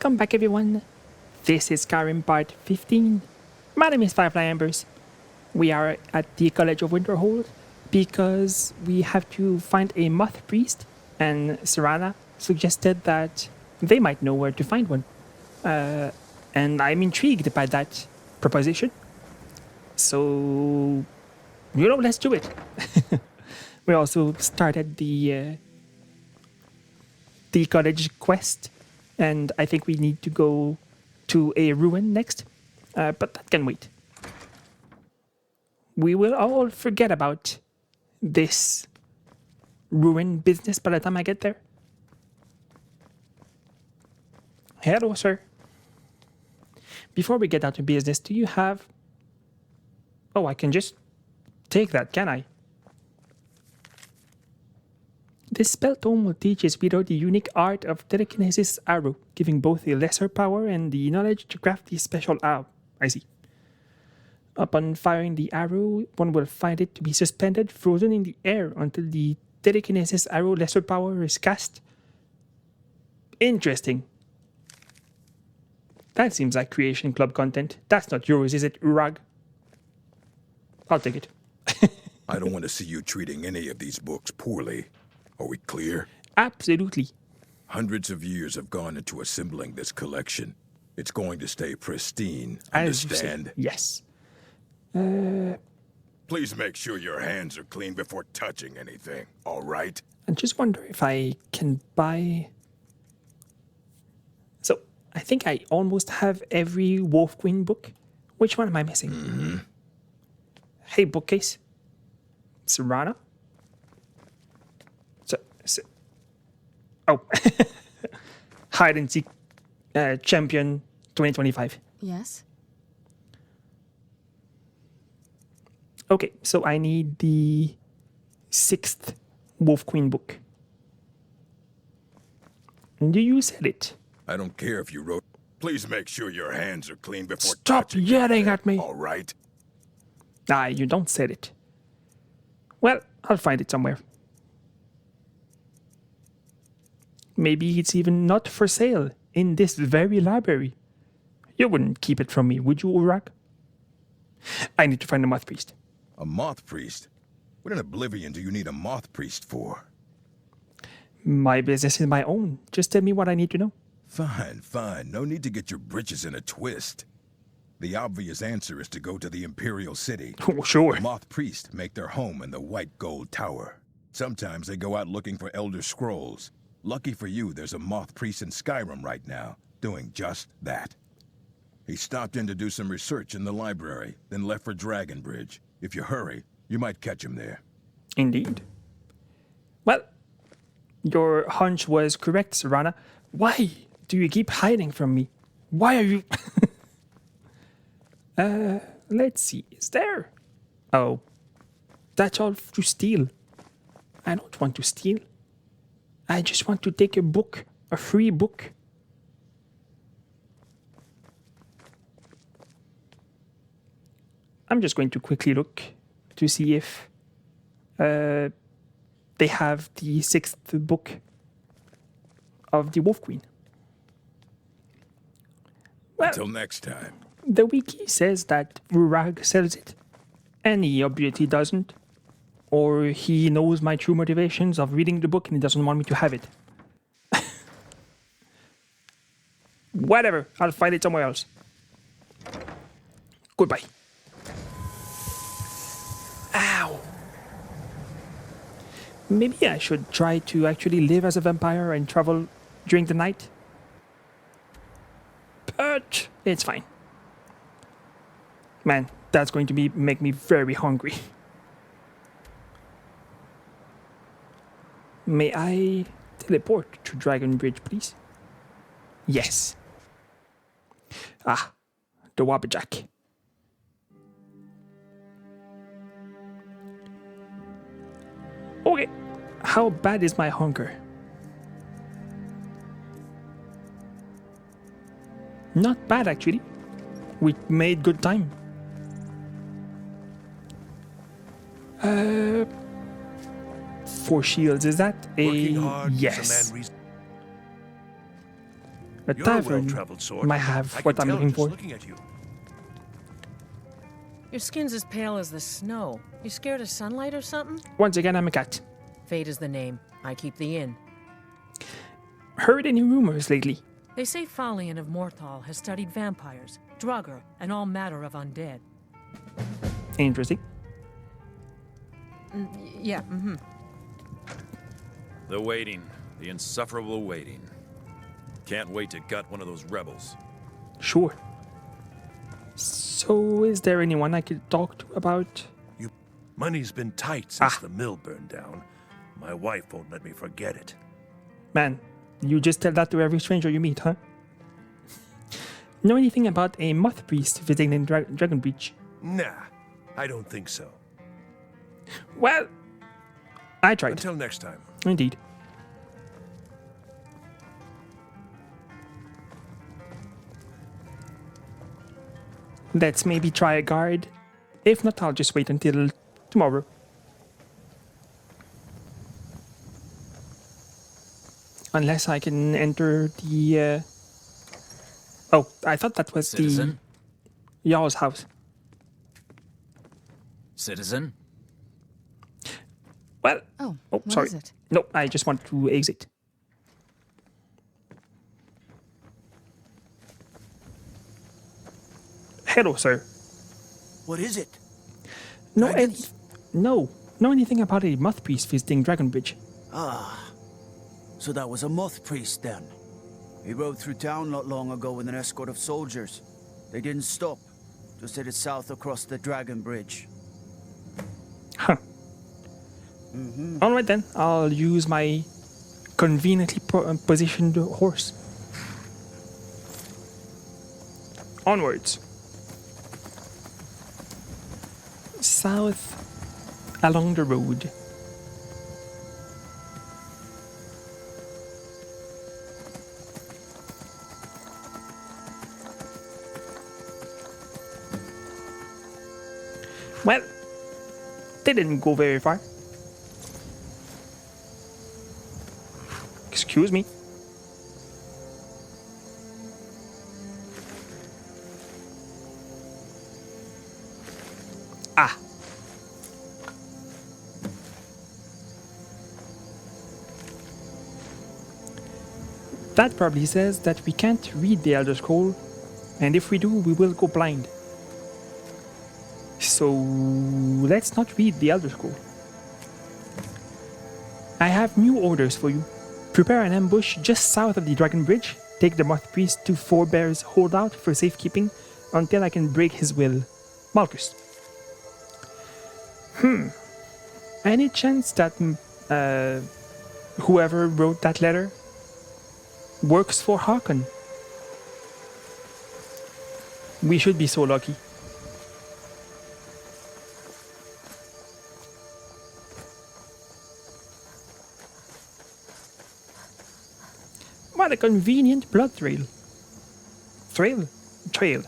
Welcome back, everyone. This is Skyrim Part 15. My name is Firefly Embers. We are at the College of Winterhold because we have to find a moth priest, and Serana suggested that they might know where to find one. And I'm intrigued by that proposition. So, let's do it. We also started the college quest, and I think we need to go to a ruin next, but that can wait. We will all forget about this ruin business by the time I get there. Hello, sir. Before we get down to business, do you have... Oh, I can just take that, can I? This spell tome will teach his widow the unique art of telekinesis arrow, giving both a lesser power and the knowledge to craft the special arrow. I see. Upon firing the arrow, one will find it to be suspended, frozen in the air until the telekinesis arrow lesser power is cast. Interesting. That seems like Creation Club content. That's not yours, is it, Urag? I'll take it. I don't want to see you treating any of these books poorly. Are we clear? Absolutely. Hundreds of years have gone into assembling this collection. It's going to stay pristine, As you say, understand? yes. Please make sure your hands are clean before touching anything, all right? I just wonder if I can buy... So, I think I almost have every Wolf Queen book. Which one am I missing? Hey, bookcase. Serana? Oh. Hide and Seek Champion 2025. Yes? Okay, so I need the 6th Wolf Queen book. Do you sell it? I don't care if you wrote... Please make sure your hands are clean before Stop touching yelling anything, at me. all right? Ah, you don't sell it. Well, I'll find it somewhere. Maybe it's even not for sale in this very library. You wouldn't keep it from me, would you, Urag? I need to find a moth priest. A moth priest? What in oblivion do you need a moth priest for? My business is my own. Just tell me what I need to know. Fine, fine. No need to get your britches in a twist. The obvious answer is to go to the Imperial City. Oh, sure. The moth priests make their home in the White Gold Tower. Sometimes they go out looking for Elder Scrolls. Lucky for you, there's a moth priest in Skyrim right now, doing just that. He stopped in to do some research in the library, then left for Dragonbridge. If you hurry, you might catch him there. Indeed. Well, your hunch was correct, Serana. Why do you keep hiding from me? Why are you... let's see. Is there... Oh. That's all to steal. I don't want to steal. I just want to take a book. A free book. I'm just going to quickly look to see if they have the 6th book of the Wolf Queen. Well, Until next time. the wiki says that Urag sells it, and he obviously doesn't. Or he knows my true motivations of reading the book and he doesn't want me to have it. Whatever, I'll find it somewhere else. Goodbye. Ow. Maybe I should try to actually live as a vampire and travel during the night. But it's fine. Man, that's going to make me very hungry. May I teleport to Dragonbridge, please? Yes. Ah, the Wabbajack. Okay, how bad is my hunger? Not bad, actually. We made good time. 4 shields, is that a... Working hard is a yes. man reason. A You're a tavern well-traveled sort. might have I what can I'm tell looking just for. looking at you. Your skin's as pale as the snow. You scared of sunlight or something? Once again, I'm a cat. Fate is the name. I keep the inn. Heard any rumors lately? They say Falion of Morthal has studied vampires, Draugr, and all matter of undead. Interesting. Yeah, mm-hmm. The waiting. The insufferable waiting. Can't wait to gut one of those rebels. Sure. So, is there anyone I could talk to about? Money's been tight since Ah. the mill burned down. My wife won't let me forget it. Man, you just tell that to every stranger you meet, huh? Know anything about a moth priest visiting Dragon Breach? Nah, I don't think so. Well, I tried. Until next time. Indeed. Let's maybe try a guard. If not, I'll just wait until tomorrow. Unless I can enter the... Oh, I thought that was Citizen? the Jarl's house. Citizen? Well... Oh, Oh, what sorry. is it? No, I just want to exit. Hello, sir. What is it? No, Dragons? no. Know anything about a moth priest visiting Dragonbridge? So that was a moth priest then. He rode through town not long ago with an escort of soldiers. They didn't stop, just headed south across the Dragon Bridge. Huh. Alright then, I'll use my conveniently positioned horse. Onwards. South along the road. Well, they didn't go very far. Excuse me. Ah. That probably says that we can't read the Elder Scroll, and if we do, we will go blind. So let's not read the Elder Scroll. I have new orders for you. Prepare an ambush just south of the Dragon Bridge. Take the Moth Priest to Four Bears Holdout for safekeeping until I can break his will. Malchus. Any chance that whoever wrote that letter works for Hakon? We should be so lucky. What a convenient blood trail. Trail.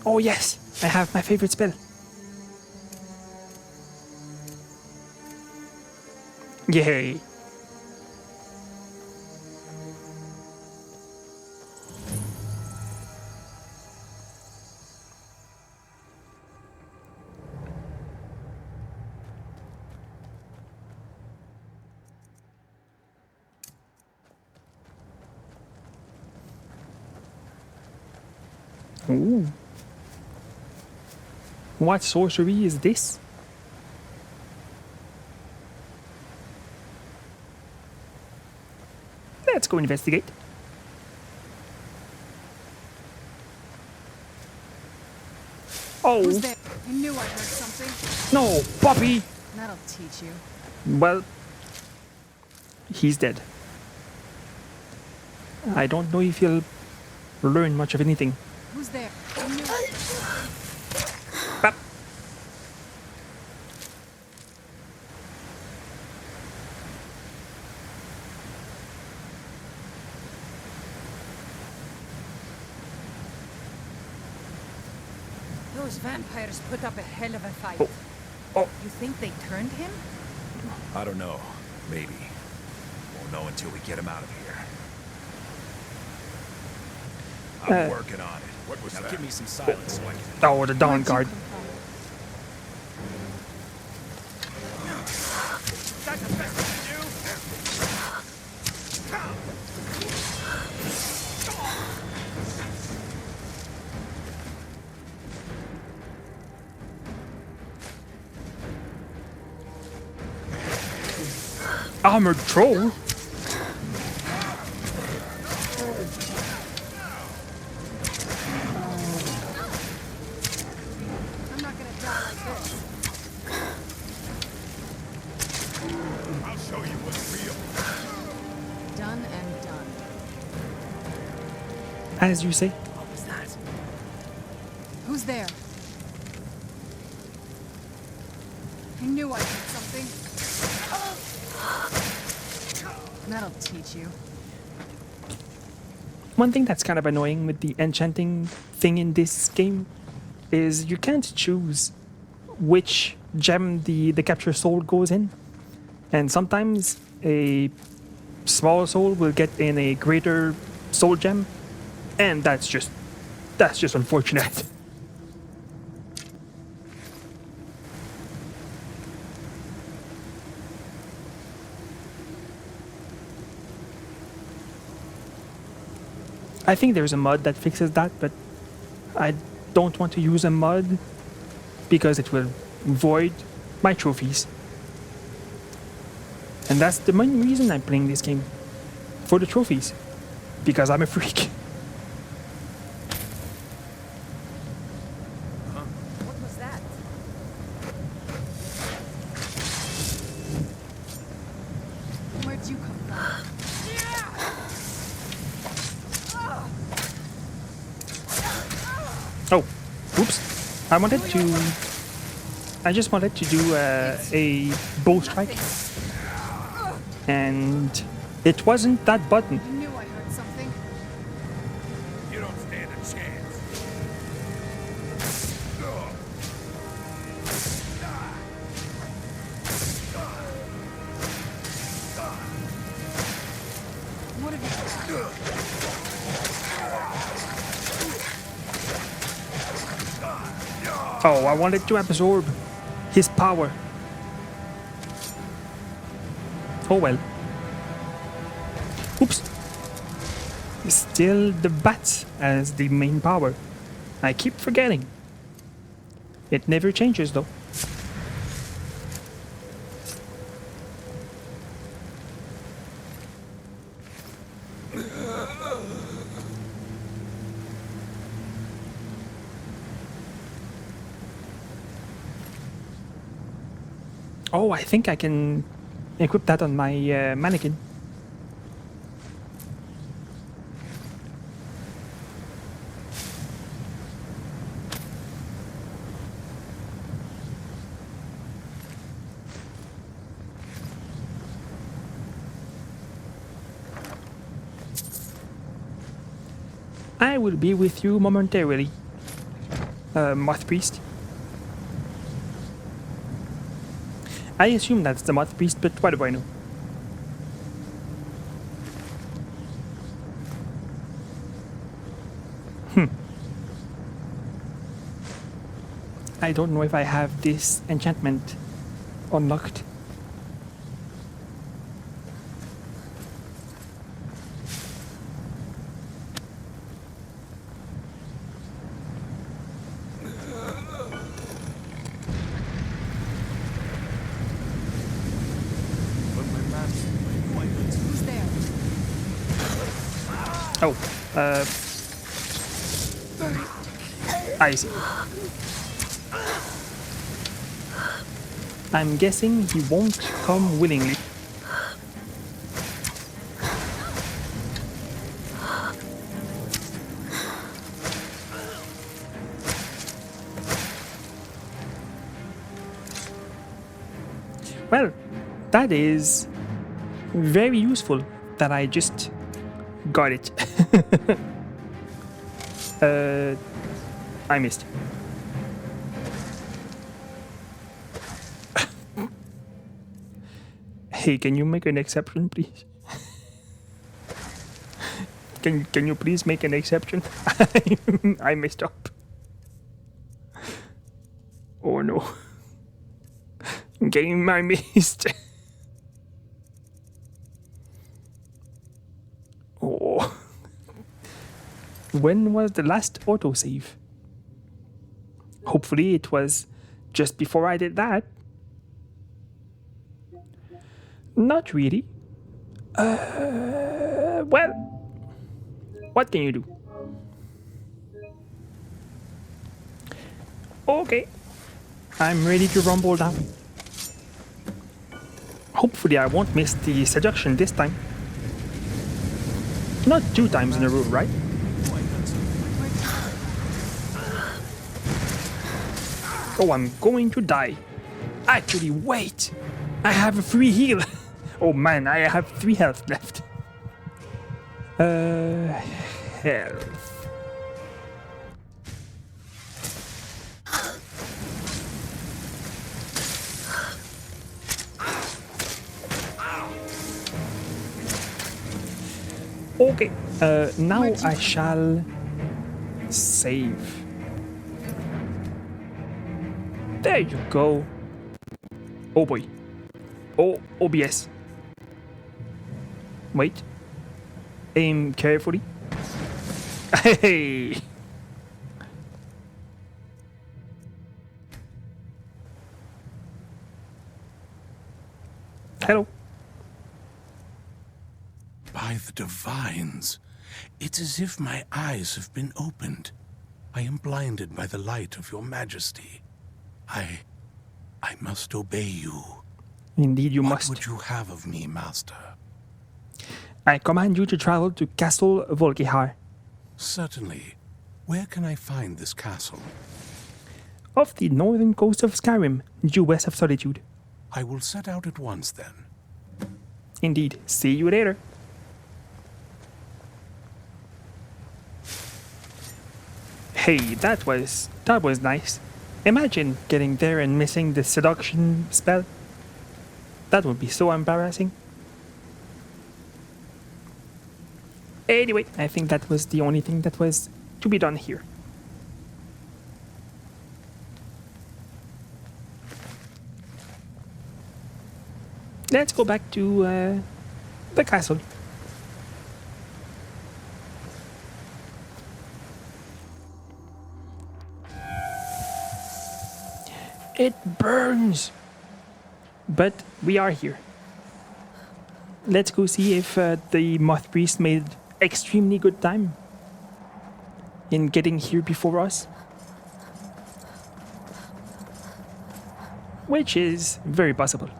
Oh yes, I have my favorite spell. Yay. Ooh. What sorcery is this? Let's go investigate. Oh, Who's there? I knew I heard something. no, Bobby! That'll teach you. Well, he's dead. I don't know if he'll learn much of anything. Who's there? I knew Bap. Those vampires put up a hell of a fight. Oh. You think they turned him? I don't know. Maybe. Won't know until we get him out of here. I'm working on it. What was Now that? give me some silence so I can... Oh, the Dawn Where'd you Guard. come from? That's the best we can do! Armored troll? I'm not gonna die like this. I'll show you what's real. Done and done. As you say. What was that? Who's there? I knew I heard something. That'll teach you. One thing that's kind of annoying with the enchanting thing in this game is you can't choose which gem the capture soul goes in. And sometimes a small soul will get in a greater soul gem, and that's just unfortunate. I think there's a mod that fixes that, but I don't want to use a mod because it will void my trophies. And that's the main reason I'm playing this game. For the trophies. Because I'm a freak. What was that? Where'd you come from? Oh, oops. I just wanted to do a bow strike. And it wasn't that button. I knew I heard something. You don't stand a chance. What have you done? Oh, I wanted to absorb his power. Oh well. Oops. Still the bat as the main power. I keep forgetting. It never changes though. Oh, I think I can equip that on my mannequin. I will be with you momentarily, Moth Priest. I assume that's the Moth Priest, but what do I know? I don't know if I have this enchantment unlocked. Who's there? Oh, I see. I'm guessing he won't come willingly. Well, that is very useful that I just got it. I missed. Hey, can you make an exception, please? Can you please make an exception? I messed up. Oh no. Game I missed. Oh. When was the last autosave? Hopefully it was just before I did that. Not really. Well, what can you do? Okay, I'm ready to rumble down. Hopefully I won't miss the seduction this time. Not 2 times in a row, right? Oh, I'm going to die. Actually, wait! I have a free heal! Oh man, I have 3 health left. Health. Okay, now I shall save. There you go. Oh boy. Oh, OBS. Wait. Aim carefully. Hey! Hello. By the divines, it's as if my eyes have been opened. I am blinded by the light of your majesty. I must obey you. Indeed, you must. What would you have of me, master? I command you to travel to Castle Volkihar. Certainly. Where can I find this castle? Off the northern coast of Skyrim, due west of Solitude. I will set out at once then. Indeed. See you later. Hey, that was nice. Imagine getting there and missing the seduction spell. That would be so embarrassing. Anyway, I think that was the only thing that was to be done here. Let's go back to the castle. It burns! But we are here. Let's go see if the Moth Priest made extremely good time in getting here before us. Which is very possible.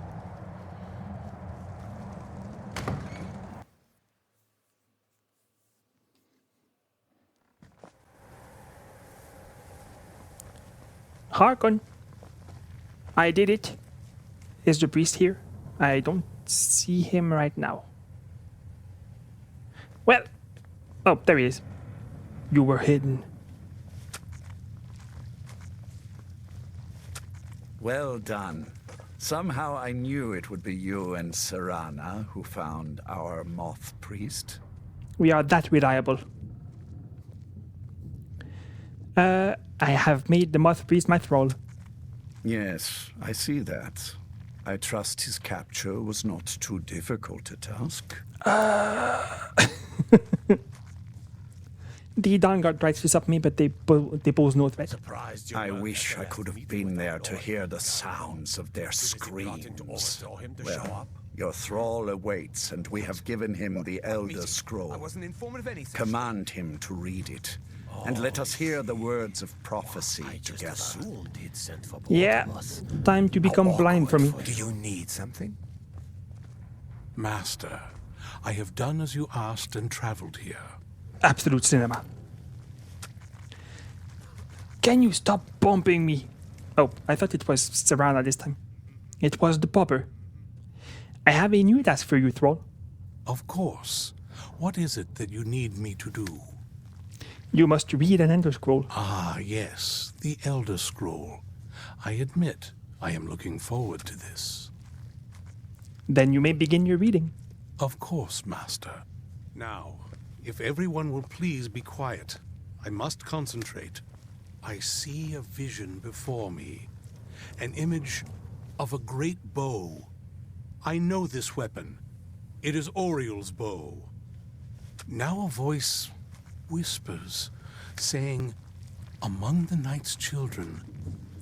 Harkon. I did it. Is the priest here? I don't see him right now. Well, oh, there he is. You were hidden. Well done. Somehow I knew it would be you and Serana who found our Moth Priest. We are that reliable. I have made the Moth Priest my thrall. Yes, I see that. I trust his capture was not too difficult a task. The Dawnguard tries to stop me, but they pose no threat. I wish I could have been there to hear the sounds of their screams. Well, your thrall awaits, and we have given him the Elder Scroll. Command him to read it, and let us hear the words of prophecy together. Yeah, time to become blind for me. Do you need something? Master, I have done as you asked and traveled here. Absolute cinema. Can you stop bumping me? Oh, I thought it was Serana this time. It was the popper. I have a new task for you, Thrall. Of course. What is it that you need me to do? You must read an Elder Scroll. Ah, yes, the Elder Scroll. I admit, I am looking forward to this. Then you may begin your reading. Of course, Master. Now, if everyone will please be quiet, I must concentrate. I see a vision before me, an image of a great bow. I know this weapon. It is Oriel's bow. Now a voice whispers, saying, among the night's children,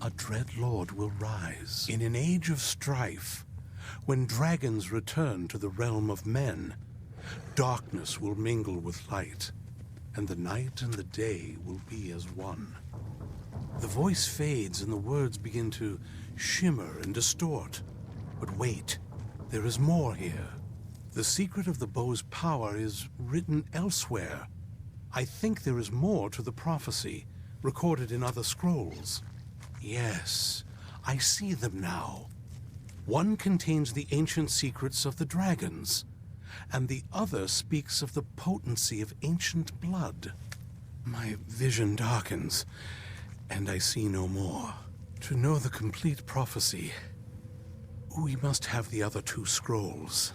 a dread lord will rise. In an age of strife, when dragons return to the realm of men, darkness will mingle with light, and the night and the day will be as one. The voice fades and the words begin to shimmer and distort. But wait, there is more here. The secret of the bow's power is written elsewhere. I think there is more to the prophecy, recorded in other scrolls. Yes, I see them now. One contains the ancient secrets of the dragons, and the other speaks of the potency of ancient blood. My vision darkens, and I see no more. To know the complete prophecy, we must have the other two scrolls.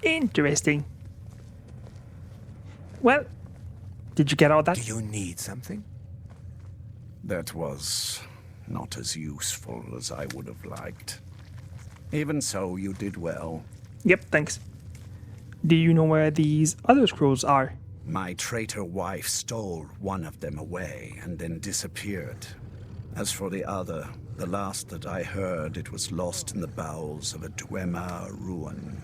Interesting. Well, did you get all that? Do you need something? That was not as useful as I would have liked. Even so, you did well. Yep, thanks. Do you know where these other scrolls are? My traitor wife stole one of them away and then disappeared. As for the other, the last that I heard, it was lost in the bowels of a Dwemer ruin.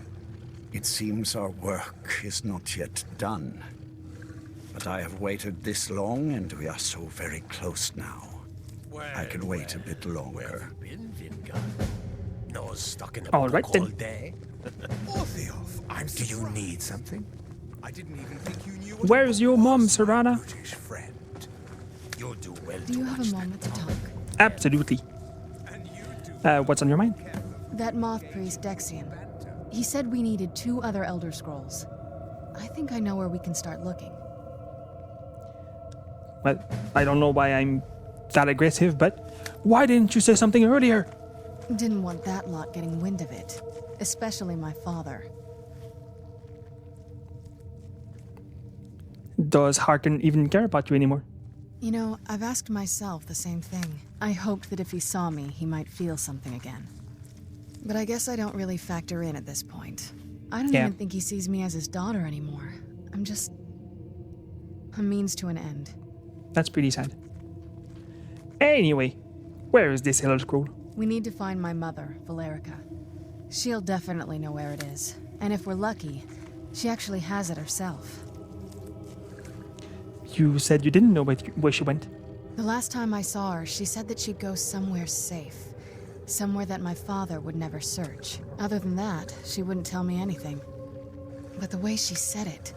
It seems our work is not yet done. But I have waited this long, and we are so very close now. I can wait a bit longer. All right then. Do you need something? I didn't even think you knew. Where's your mom, Serana? You'll do well. Do you have a moment to talk? Absolutely. What's on your mind? That moth priest, Dexian. He said we needed 2 other Elder Scrolls. I think I know where we can start looking. Well, I don't know why I'm that aggressive, but why didn't you say something earlier? Didn't want that lot getting wind of it. Especially my father. Does Harkin even care about you anymore? You know, I've asked myself the same thing. I hoped that if he saw me, he might feel something again. But I guess I don't really factor in at this point. I don't even think he sees me as his daughter anymore. I'm just a means to an end. That's pretty sad. Anyway, where is this Elder Scroll? We need to find my mother, Valerica. She'll definitely know where it is. And if we're lucky, she actually has it herself. You said you didn't know where she went. The last time I saw her, she said that she'd go somewhere safe. Somewhere that my father would never search. Other than that, she wouldn't tell me anything. But the way she said it,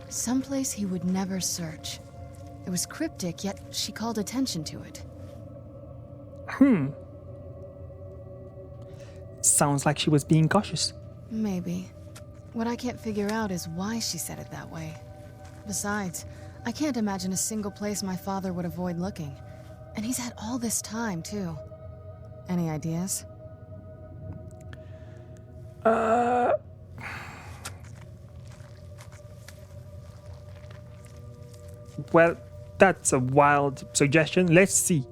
someplace he would never search. It was cryptic, yet she called attention to it. Sounds like she was being cautious. Maybe. What I can't figure out is why she said it that way. Besides, I can't imagine a single place my father would avoid looking. And he's had all this time, too. Any ideas? Well, that's a wild suggestion. Let's see.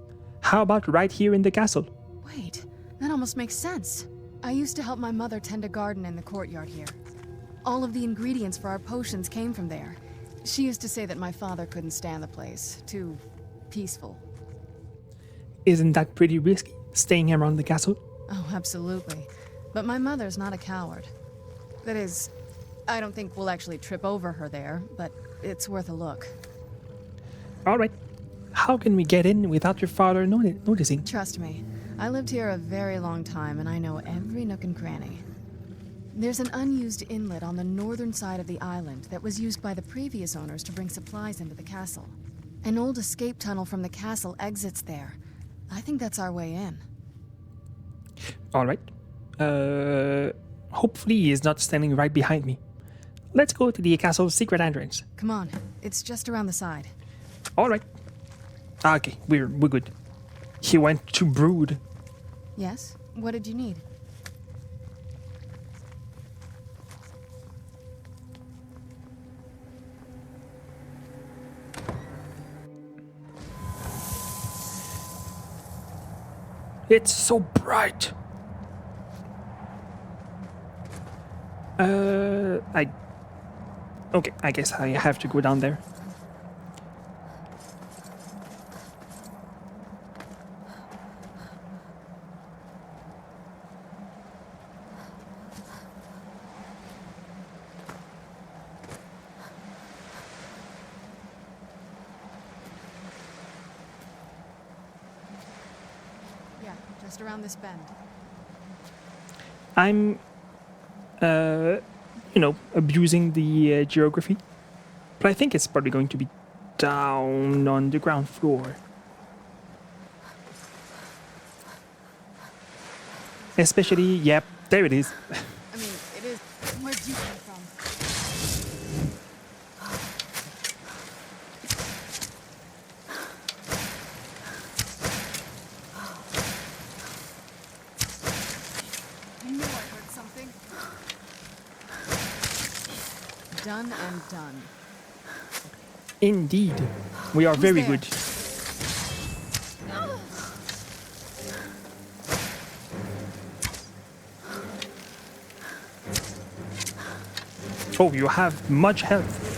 How about right here in the castle? Wait, that almost makes sense. I used to help my mother tend a garden in the courtyard here. All of the ingredients for our potions came from there. She used to say that my father couldn't stand the place. Too peaceful. Isn't that pretty risky, staying around the castle? Oh, absolutely. But my mother's not a coward. That is, I don't think we'll actually trip over her there, but it's worth a look. All right. How can we get in without your father noticing? Trust me, I lived here a very long time and I know every nook and cranny. There's an unused inlet on the northern side of the island that was used by the previous owners to bring supplies into the castle. An old escape tunnel from the castle exits there. I think that's our way in. All right. Hopefully he is not standing right behind me. Let's go to the castle's secret entrance. Come on, it's just around the side. All right. Okay, we're good. He went to brood. Yes? What did you need? It's so bright. Okay, I guess I have to go down there. Yeah, just around this bend. I'm, abusing the geography, but I think it's probably going to be down on the ground floor. Especially, yep, there it is. I mean, it is. Where'd you come from? I knew I heard something. Done and done. Indeed, we are very there? good. Oh, you have much health.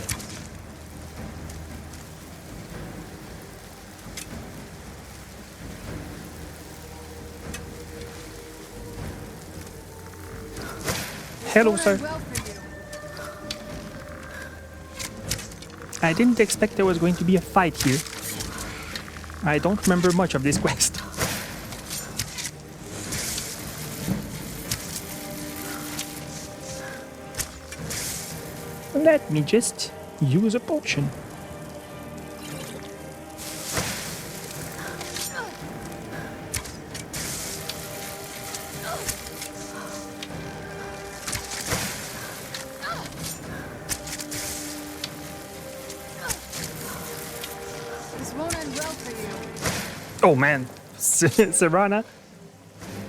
Hello, sir. Well for you. I didn't expect there was going to be a fight here. I don't remember much of this quest. Let me just use a potion. This won't end well for you. Oh man, Serana,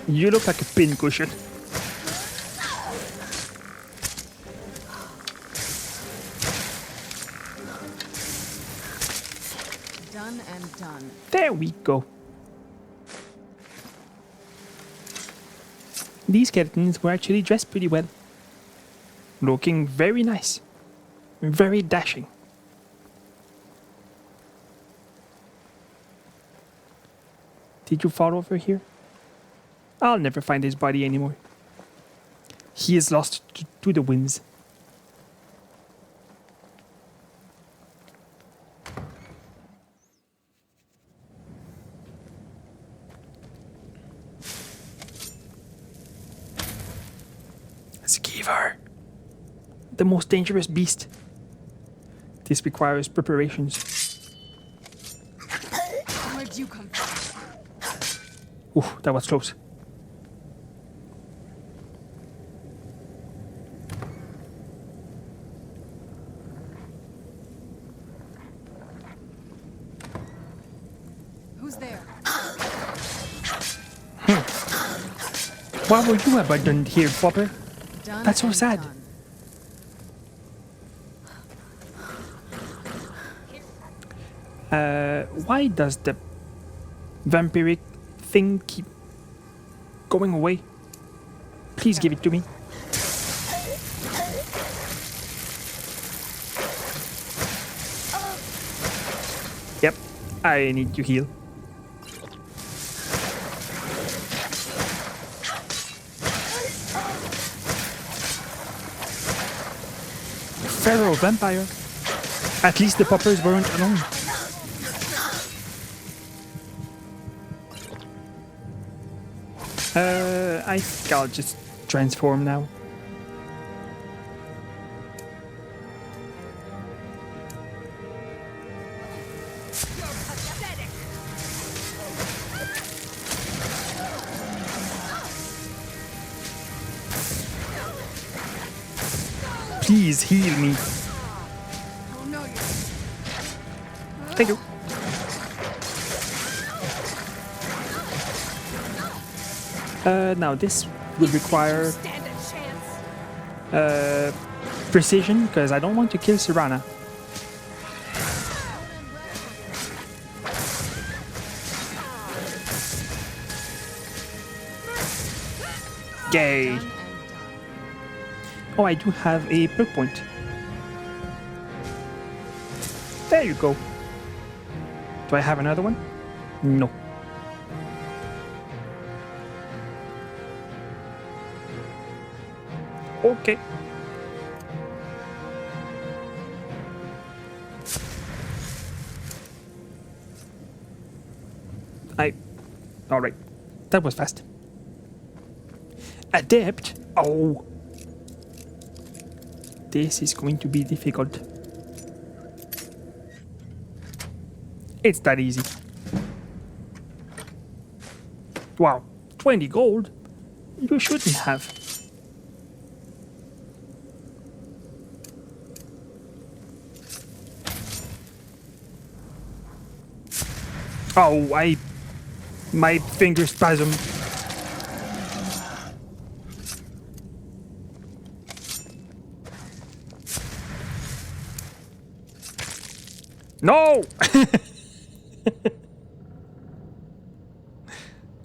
you look like a pincushion. Done and done. There we go. These skeletons were actually dressed pretty well. Looking very nice. Very dashing. Did you fall over here? I'll never find his body anymore. He is lost to the winds. Skivar, the most dangerous beast. This requires preparations. Where'd you come from? Ooh, that was close. Who's there? Why were you abandoned here, Flopper? Done That's so and sad. done. Why does the vampiric thing keep going away? Please give it to me. Yep, I need to heal. Feral vampire. At least the poppers weren't alone. I think I'll just transform now. Please heal me. Oh no, you. Thank you. Now this would require precision because I don't want to kill Serana. Yay! Done and done. Oh, I do have a perk point. There you go. Do I have another one? No. Okay. Alright. That was fast. Adept? Oh. This is going to be difficult. It's that easy. Wow. 20 gold? You shouldn't have. Oh, my finger spasm. No!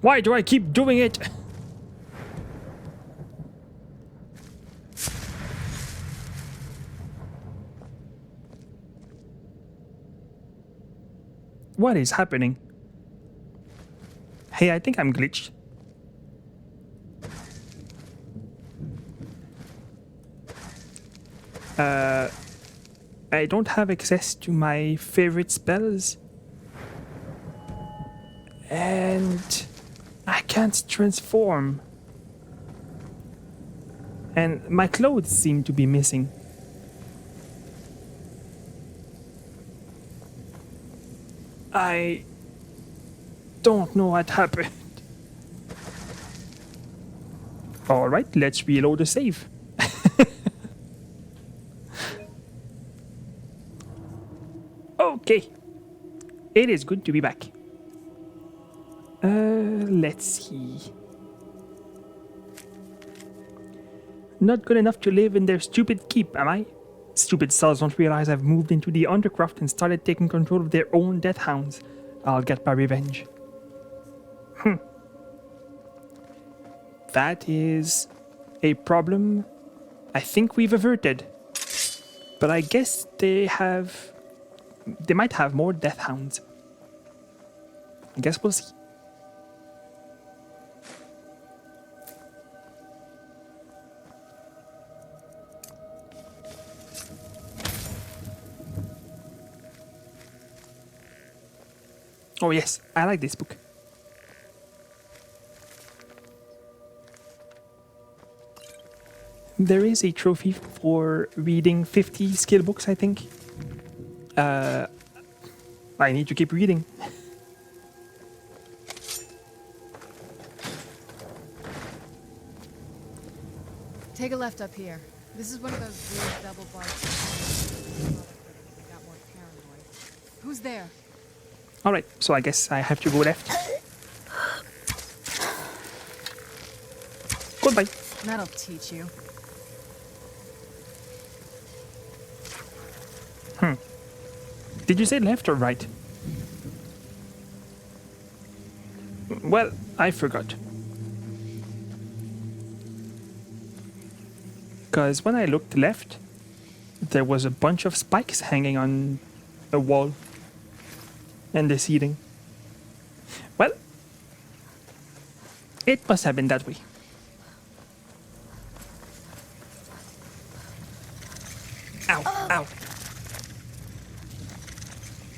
Why do I keep doing it? What is happening? Hey, I think I'm glitched. I don't have access to my favorite spells. And I can't transform. And my clothes seem to be missing. I don't know what happened. Alright, let's reload the save. Okay. It is good to be back. Let's see. Not good enough to live in their stupid keep, am I? Stupid cells don't realize I've moved into the undercroft and started taking control of their own death hounds. I'll get my revenge. That is a problem I think we've averted. But I guess they might have more death hounds. I guess we'll see. Oh yes, I like this book. There is a trophy for reading 50 skill books, I think. I need to keep reading. Take a left up here. This is one of those weird double bars. Got more paranoid. Who's there? Alright, so I guess I have to go left. Goodbye. That'll teach you. Did you say left or right? Well, I forgot. Because when I looked left, there was a bunch of spikes hanging on a wall and the ceiling. Well, it must have been that way. Ow, ow.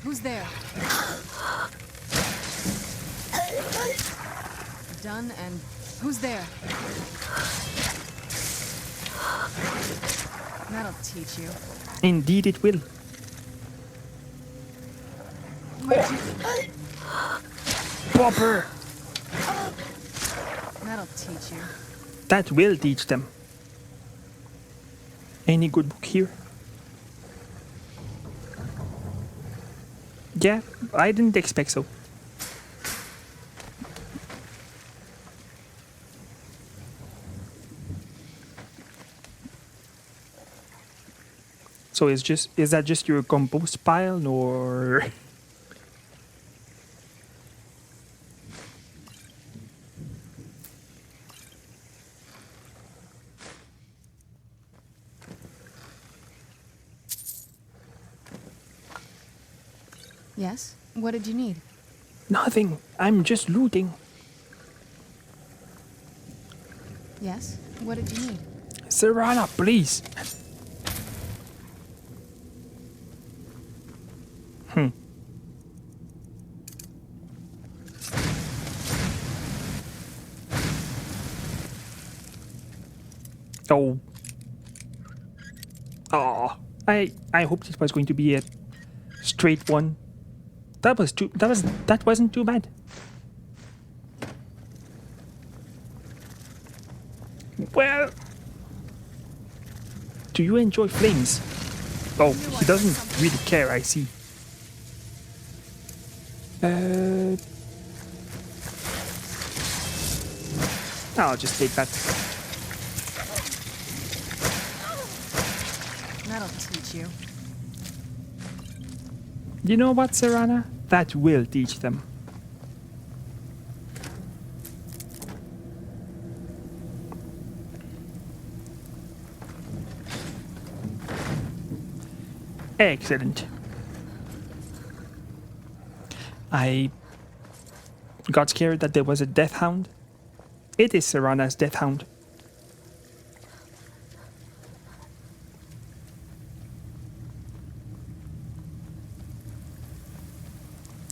Who's there? Done and who's there? That'll teach you. Indeed it will. Popper! That'll teach you. That will teach them. Any good book here? Yeah, I didn't expect so. So is that just your compost pile or Yes? What did you need? Nothing. I'm just looting. Yes? What did you need? Serana, please. Oh. Oh. I hoped it was going to be a straight one. That wasn't too bad. Well, do you enjoy flames? Oh, he doesn't really care, I see. I'll just take that. That'll teach you. You know what, Serana? That will teach them. Excellent. I got scared that there was a death hound. It is Serana's death hound.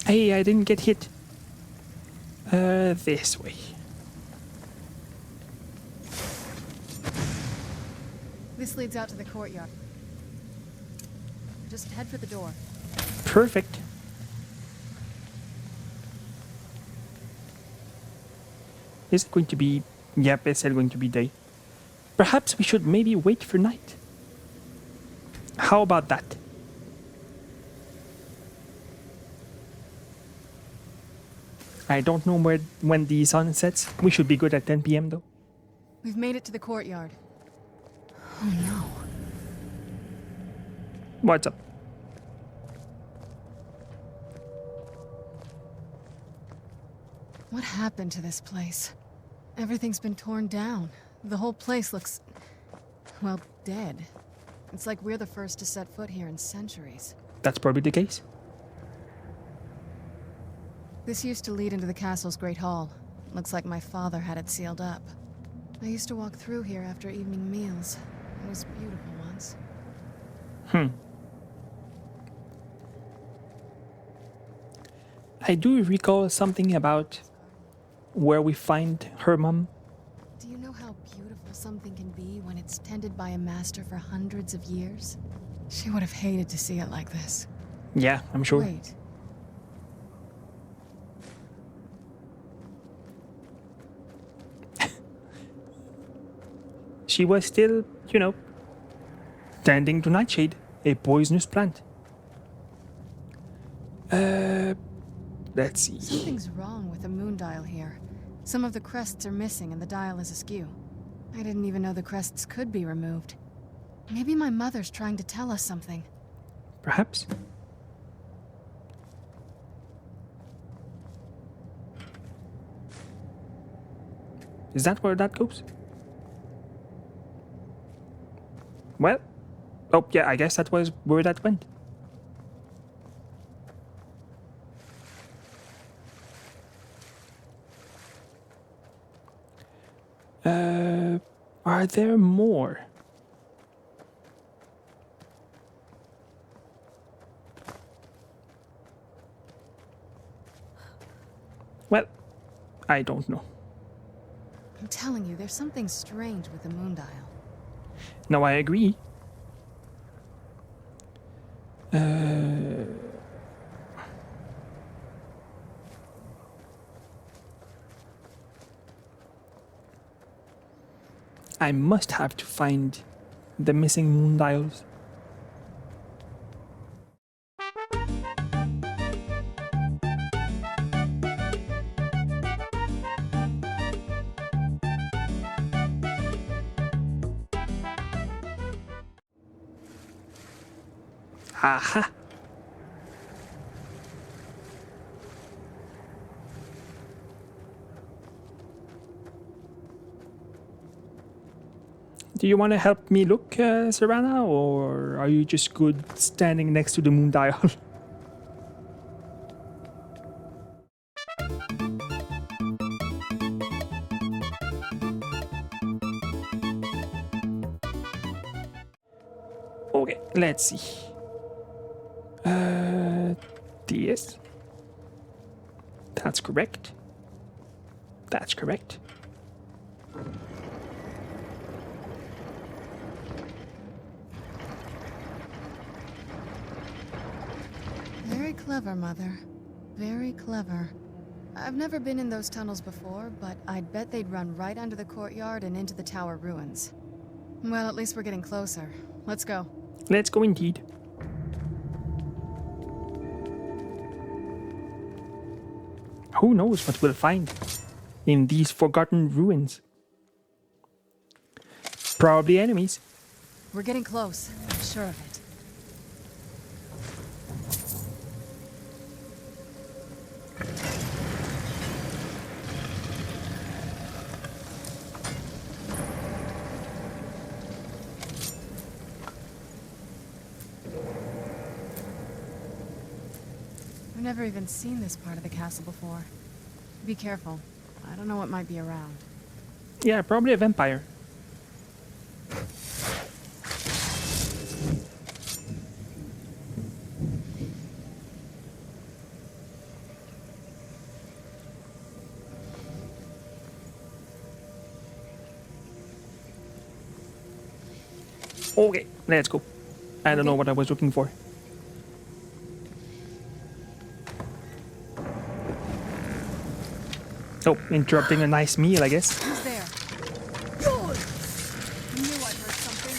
Hey, I didn't get hit. This way. This leads out to the courtyard. Just head for the door. Perfect. Is it going to be... Yep, it's still going to be day. Perhaps we should maybe wait for night. How about that? I don't know when the sun sets. We should be good at 10 p.m. though. We've made it to the courtyard. Oh no. What's up? What happened to this place? Everything's been torn down. The whole place looks... well, dead. It's like we're the first to set foot here in centuries. That's probably the case. This used to lead into the castle's great hall. Looks like my father had it sealed up. I used to walk through here after evening meals. It was beautiful once. I do recall something about where we find her mom. Do you know how beautiful something can be when it's tended by a master for hundreds of years? She would have hated to see it like this. Yeah, I'm sure. Wait. She was still, you know, tending to nightshade, a poisonous plant. Let's see. Something's wrong with the moon dial here. Some of the crests are missing and the dial is askew. I didn't even know the crests could be removed. Maybe my mother's trying to tell us something. Perhaps. Is that where that goes? Well, oh yeah, I guess that was where that went. Are there more? Well, I don't know. I'm telling you, there's something strange with the moon dial. No, I agree. I must have to find the missing moon dials. Aha! Do you want to help me look, Serana, or are you just good standing next to the moon dial? Let's see. This. That's correct. That's correct. Very clever, Mother. Very clever. I've never been in those tunnels before, but I'd bet they'd run right under the courtyard and into the tower ruins. Well, at least we're getting closer. Let's go. Let's go indeed. Who knows what we'll find in these forgotten ruins? Probably enemies. We're getting close. I'm sure of it. I've never even seen this part of the castle before. Be careful. I don't know what might be around. Yeah, probably a vampire. Okay, let's go. I don't know what I was looking for. Oh, interrupting a nice meal, I guess. Who's there? Good! Knew I heard something.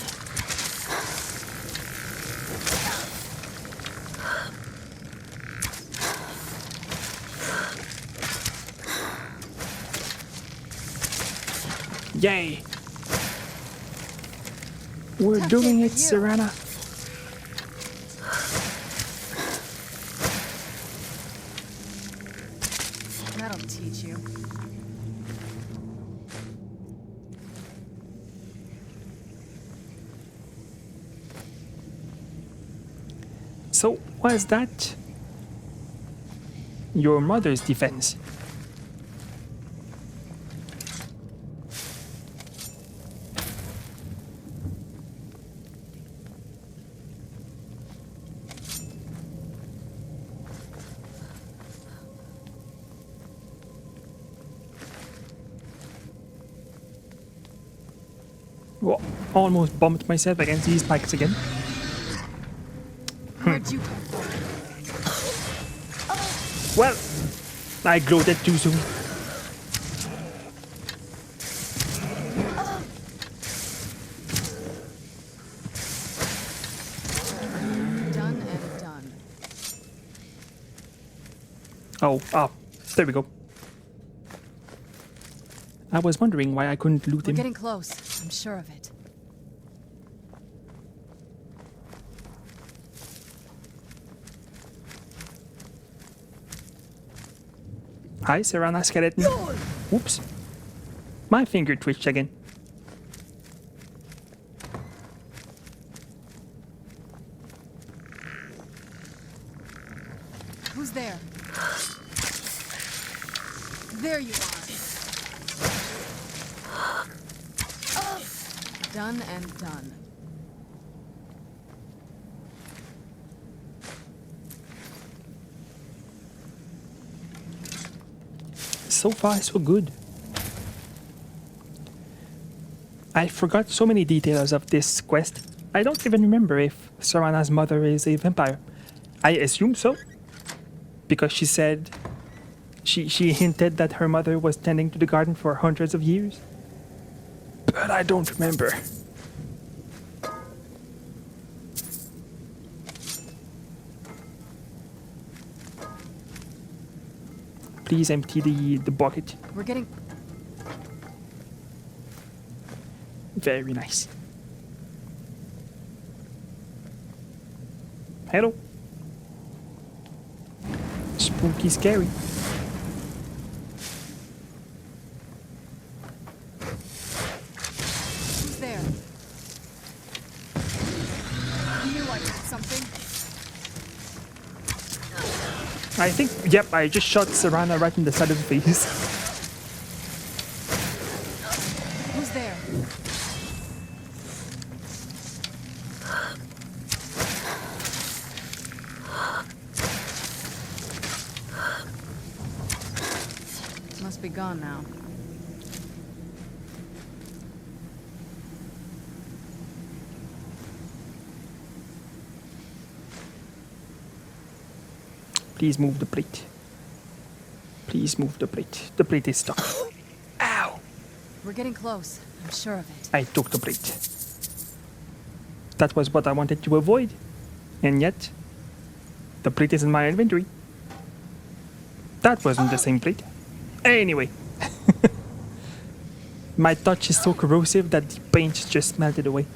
Yay! We're doing it, Serana. That'll teach you. So, was that your mother's defense? Well, almost bumped myself against these spikes again. Where'd you come from? Well, I gloated too soon. Done and done. Oh, there we go. I was wondering why I couldn't loot We're him. getting close. I'm sure of it. Hi, Serana Skeleton. Oops. My finger twitched again. Who's there? There you are. Done and done. So far, so good. I forgot so many details of this quest. I don't even remember if Serana's mother is a vampire. I assume so, because she said she hinted that her mother was tending to the garden for hundreds of years. But I don't remember. Please empty the bucket. We're getting... Very nice. Hello. Spooky scary. Who's there? Knew I heard something. I think, yep, I just shot Serana right in the side of the face. Who's there? must be gone now. Please move the plate. Please move the plate. The plate is stuck. Ow! We're getting close. I'm sure of it. I took the plate. That was what I wanted to avoid. And yet, the plate is in my inventory. That wasn't the same plate. Anyway. My touch is so corrosive that the paint just melted away.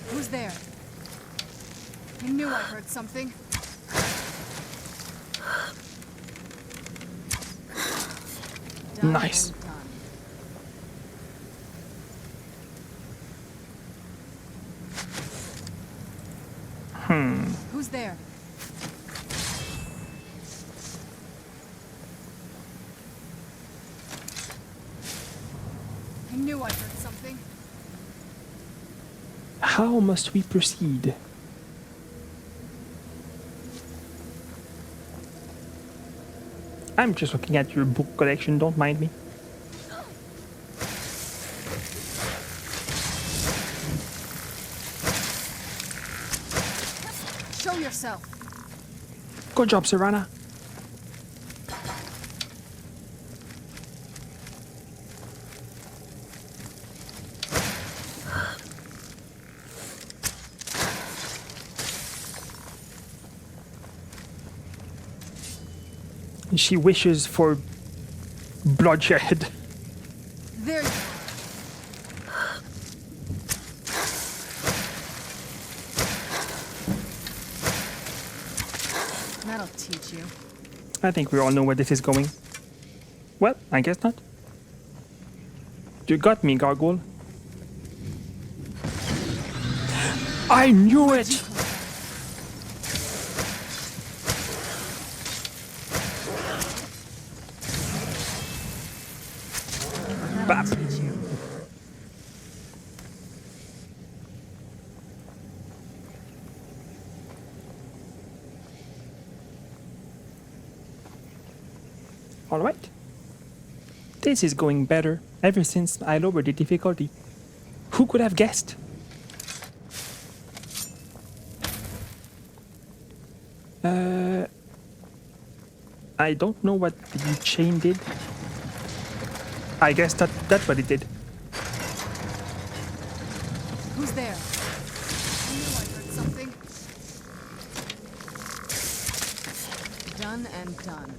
Who's there? I knew I heard something. Done Nice. and done. Who's there? I knew I heard something. How must we proceed? I'm just looking at your book collection, don't mind me. Show yourself. Good job, Serana. She wishes for bloodshed. There you are. That'll teach you. I think we all know where this is going. Well, I guess not. You got me, Gargoyle. I knew it! Bap. Teach you. Alright. This is going better ever since I lowered the difficulty. Who could have guessed? I don't know what the chain did. I guess that's what it did. Who's there? I knew I heard something. Done and done.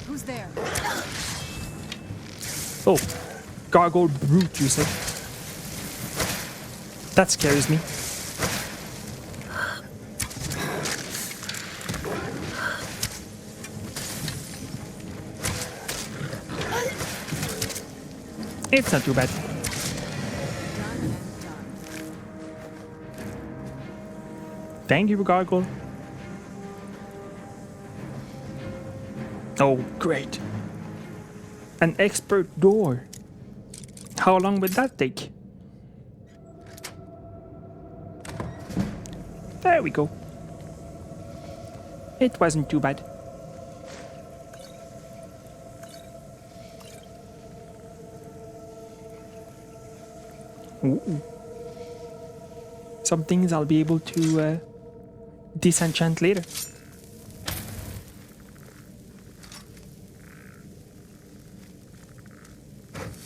Who's there? Oh, Gargoyle Brute, you say? That scares me. It's not too bad. Done and done. Thank you, Gargoyle. Oh, great. An expert door. How long would that take? There we go. It wasn't too bad. Ooh. Some things I'll be able to disenchant later.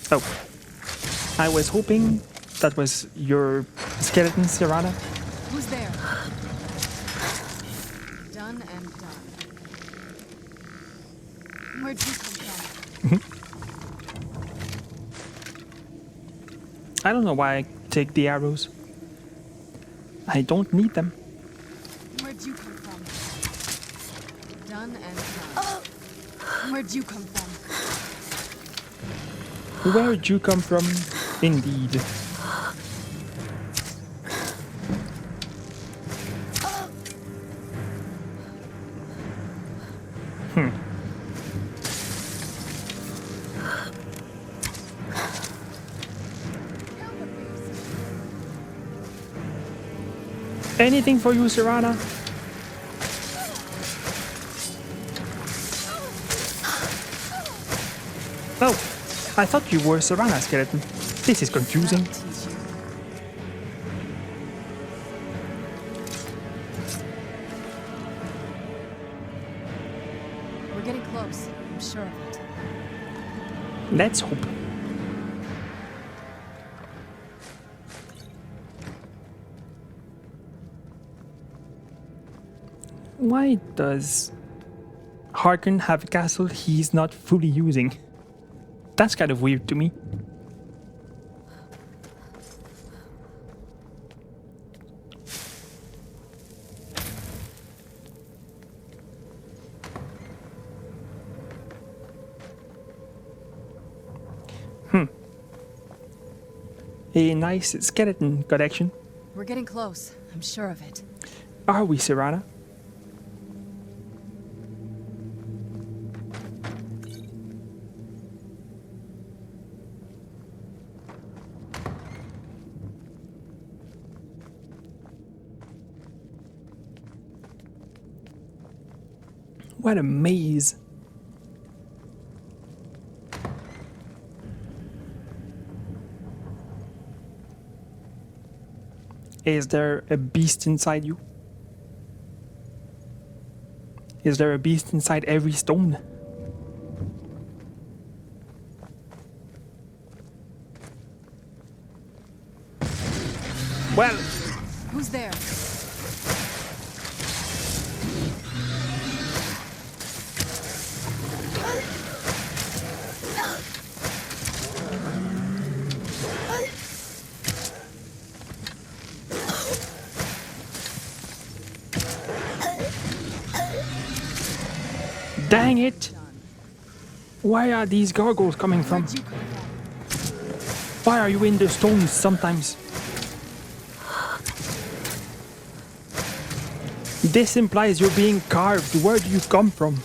Oh, I was hoping that was your skeleton, Serana. Who's there? Done and done. Where'd you come from? I don't know why I take the arrows. I don't need them. Where'd you come from? Done and done. Where'd you come from? Where'd you come from? Indeed. Anything for you, Serana. Oh, I thought you were Serana skeleton. This is confusing. We're getting close. I'm sure of it. Let's hope. Why does Harkon have a castle he's not fully using? That's kind of weird to me. A nice skeleton collection. We're getting close. I'm sure of it. Are we, Serana? What a maze. Is there a beast inside you? Is there a beast inside every stone? Well, who's there? Dang it! Where are these gargoyles coming from? Why are you in the stones sometimes? This implies you're being carved. Where do you come from?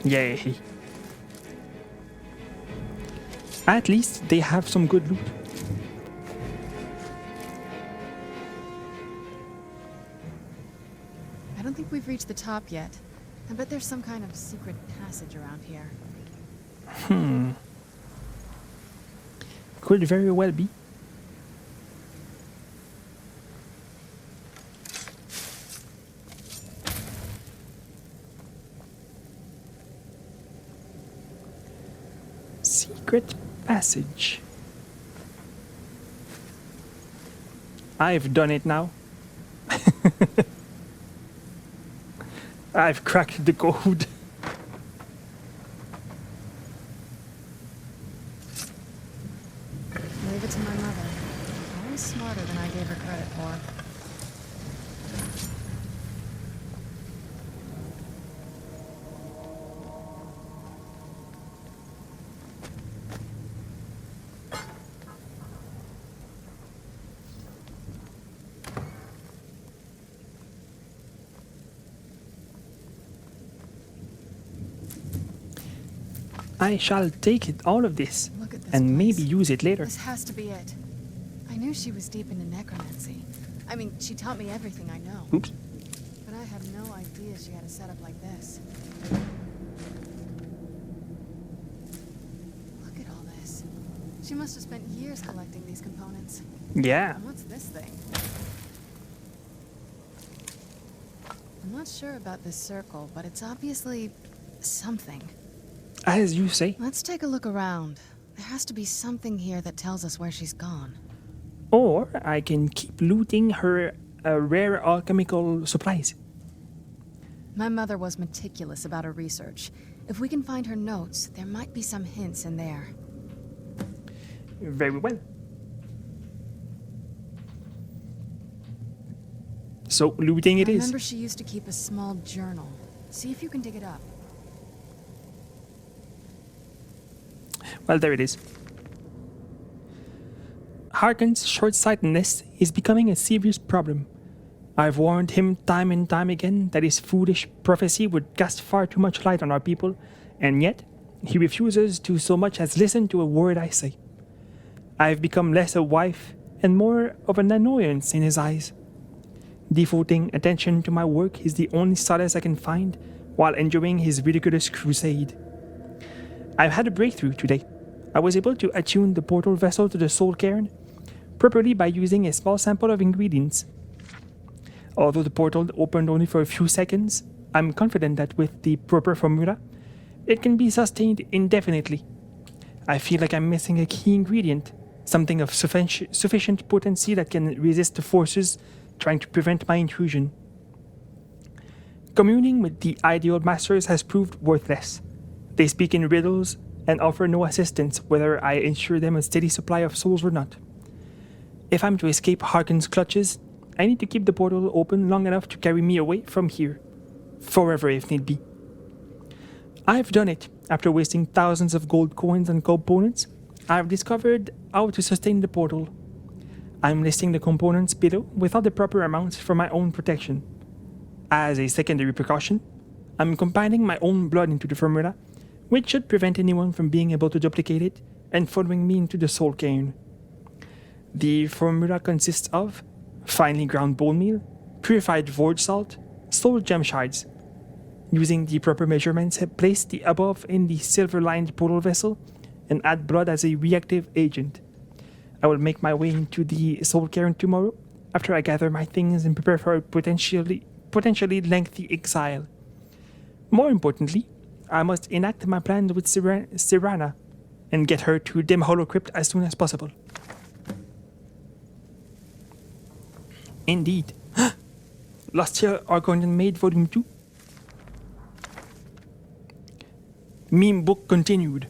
Yay. At least they have some good loot. I don't think we've reached the top yet. I bet there's some kind of secret passage around here. Could very well be. Secret passage. I've done it now. I've cracked the code. Leave it to my mother. Always smarter than I gave her credit for. I shall take it, all of this, Look at this and place. maybe use it later. This has to be it. I knew she was deep into necromancy. I mean, she taught me everything I know. Oops. But I had no idea she had a setup like this. Look at all this. She must have spent years collecting these components. Yeah. And what's this thing? I'm not sure about this circle, but it's obviously something. As you say. Let's take a look around. There has to be something here that tells us where she's gone. Or I can keep looting her rare alchemical supplies. My mother was meticulous about her research. If we can find her notes, there might be some hints in there. Very well. So, looting it I is. remember she used to keep a small journal. See if you can dig it up. Well, there it is. Harkon's short-sightedness is becoming a serious problem. I've warned him time and time again that his foolish prophecy would cast far too much light on our people, and yet he refuses to so much as listen to a word I say. I've become less a wife and more of an annoyance in his eyes. Devoting attention to my work is the only solace I can find while enjoying his ridiculous crusade. I've had a breakthrough today. I was able to attune the portal vessel to the soul cairn properly by using a small sample of ingredients. Although the portal opened only for a few seconds, I'm confident that with the proper formula, it can be sustained indefinitely. I feel like I'm missing a key ingredient, something of sufficient potency that can resist the forces trying to prevent my intrusion. Communing with the ideal masters has proved worthless. They speak in riddles and offer no assistance whether I ensure them a steady supply of souls or not. If I'm to escape Harkon's clutches, I need to keep the portal open long enough to carry me away from here. Forever if need be. I've done it. After wasting thousands of gold coins and components, I've discovered how to sustain the portal. I'm listing the components below without the proper amounts for my own protection. As a secondary precaution, I'm combining my own blood into the formula, which should prevent anyone from being able to duplicate it and following me into the soul cairn. The formula consists of finely ground bone meal, purified void salt, soul gem shards. Using the proper measurements, place the above in the silver-lined portal vessel and add blood as a reactive agent. I will make my way into the soul cairn tomorrow after I gather my things and prepare for a potentially lengthy exile. More importantly, I must enact my plan with Sirana and get her to Dim Hollow Crypt as soon as possible. Indeed. Lost Hill Argonian Maid Volume 2. Meme book continued.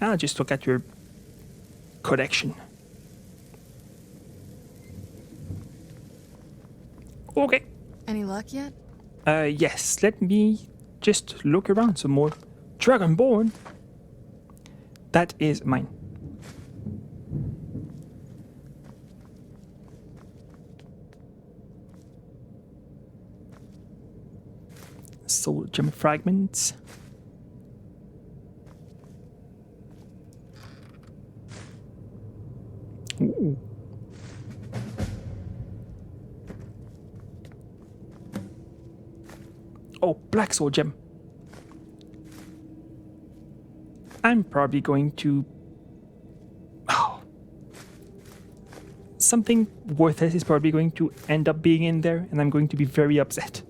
I'll just look at your collection. Okay. Any luck yet? Yes. Let me just look around some more. Dragonborn. That is mine. Soul gem fragments. Ooh. Oh, black soul gem. I'm probably going to... Oh. Something worthless is probably going to end up being in there, and I'm going to be very upset.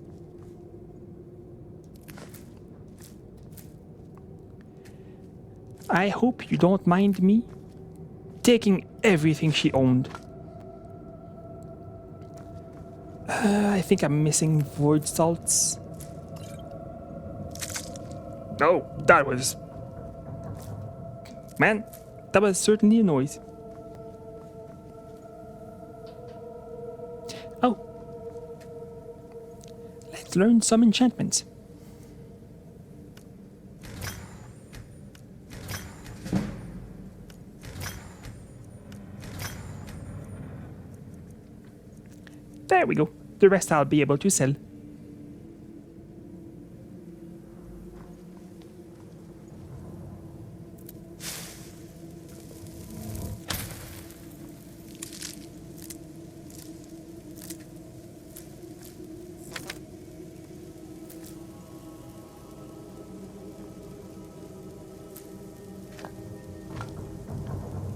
I hope you don't mind me taking everything she owned. I think I'm missing void salts. Oh, that was... Man, that was certainly a noise. Oh. Let's learn some enchantments. There we go. The rest I'll be able to sell.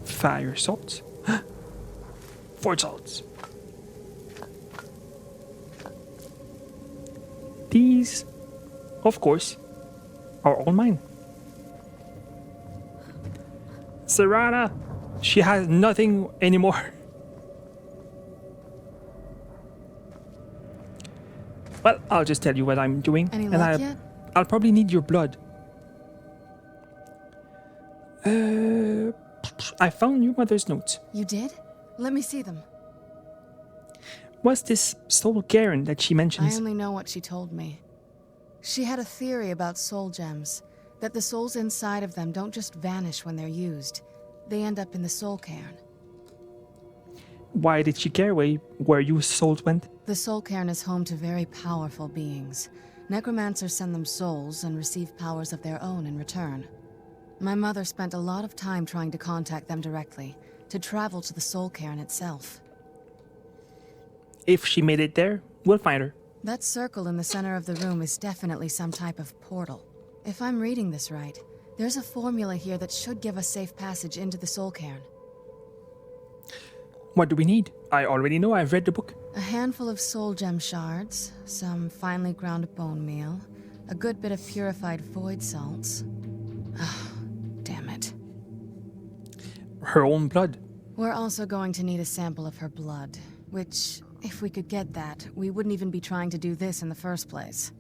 Fire salts. Void salts. These, of course, are all mine. Serana, she has nothing anymore. Well, I'll just tell you what I'm doing. Any luck yet? I'll probably need your blood. I found your mother's notes. You did? Let me see them. What's this soul cairn that she mentions? I only know what she told me. She had a theory about soul gems, that the souls inside of them don't just vanish when they're used. They end up in the soul cairn. Why did she care where your souls went? The soul cairn is home to very powerful beings. Necromancers send them souls and receive powers of their own in return. My mother spent a lot of time trying to contact them directly, to travel to the soul cairn itself. If she made it there, we'll find her. That circle in the center of the room is definitely some type of portal. If I'm reading this right, there's a formula here that should give us safe passage into the soul cairn. What do we need? I already know, I've read the book. A handful of soul gem shards, some finely ground bone meal, a good bit of purified void salts. Ah, damn it. Her own blood. We're also going to need a sample of her blood, which, if we could get that, we wouldn't even be trying to do this in the first place.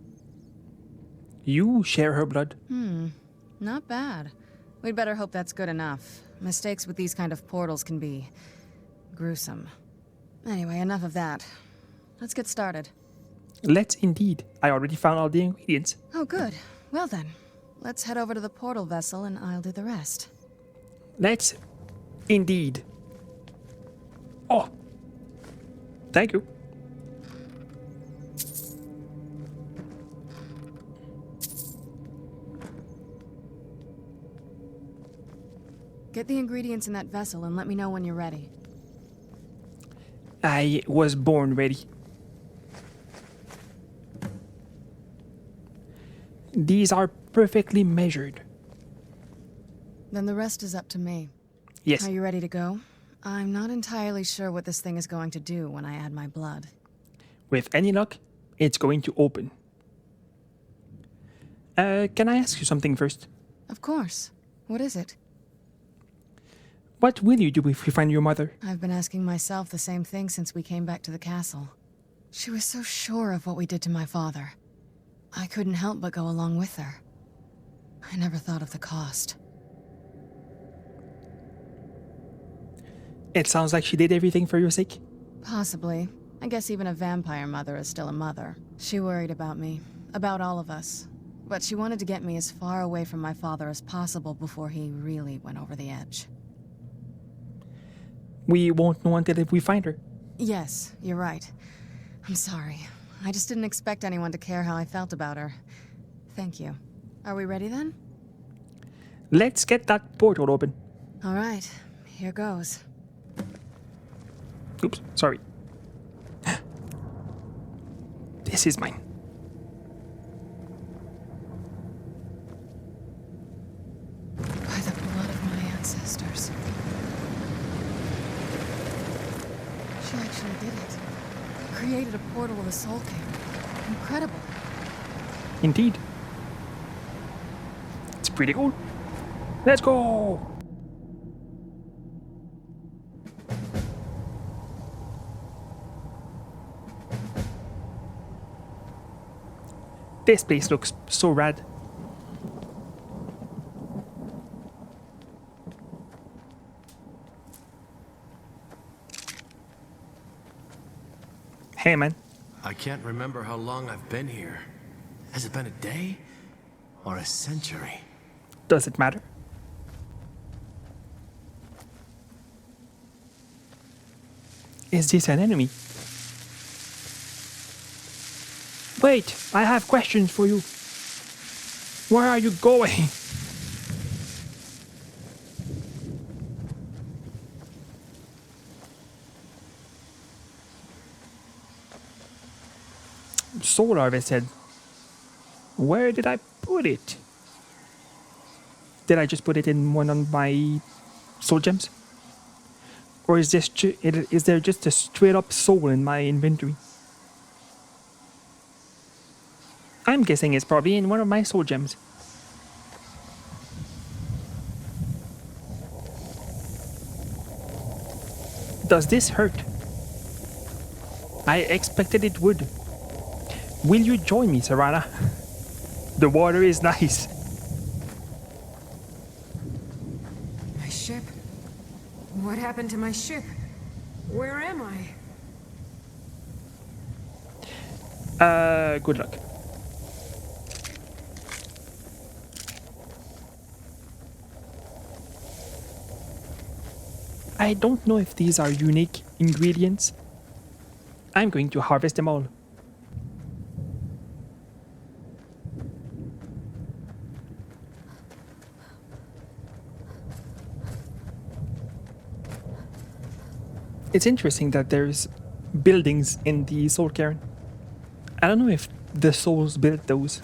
You share her blood. Not bad. We'd better hope that's good enough. Mistakes with these kind of portals can be gruesome. Anyway, enough of that. Let's get started. Let's indeed. I already found all the ingredients. Oh, good. Well then, let's head over to the portal vessel and I'll do the rest. Let's indeed. Oh. Thank you. Get the ingredients in that vessel and let me know when you're ready. I was born ready. These are perfectly measured. Then the rest is up to me. Yes. Are you ready to go? I'm not entirely sure what this thing is going to do when I add my blood. With any luck, it's going to open. Can I ask you something first? Of course. What is it? What will you do if we find your mother? I've been asking myself the same thing since we came back to the castle. She was so sure of what we did to my father. I couldn't help but go along with her. I never thought of the cost. It sounds like she did everything for your sake. Possibly. I guess even a vampire mother is still a mother. She worried about me, about all of us. But she wanted to get me as far away from my father as possible before he really went over the edge. We won't know until we find her. Yes, you're right. I'm sorry. I just didn't expect anyone to care how I felt about her. Thank you. Are we ready then? Let's get that portal open. All right, here goes. Oops, sorry. This is mine. By the blood of my ancestors. She actually did it. Created a portal with a soul cairn. Incredible. Indeed. It's pretty cool. Let's go! This place looks so rad. Hey, man. I can't remember how long I've been here. Has it been a day? Or a century? Does it matter? Is this an enemy? Wait, I have questions for you. Where are you going? Soul Harvest said, where did I put it? Did I just put it in one of my soul gems? Or is there just a straight up soul in my inventory? I'm guessing it's probably in one of my soul gems. Does this hurt? I expected it would. Will you join me, Serana? The water is nice. My ship? What happened to my ship? Where am I? Good luck. I don't know if these are unique ingredients. I'm going to harvest them all. It's interesting that there's buildings in the Soul Cairn. I don't know if the souls built those.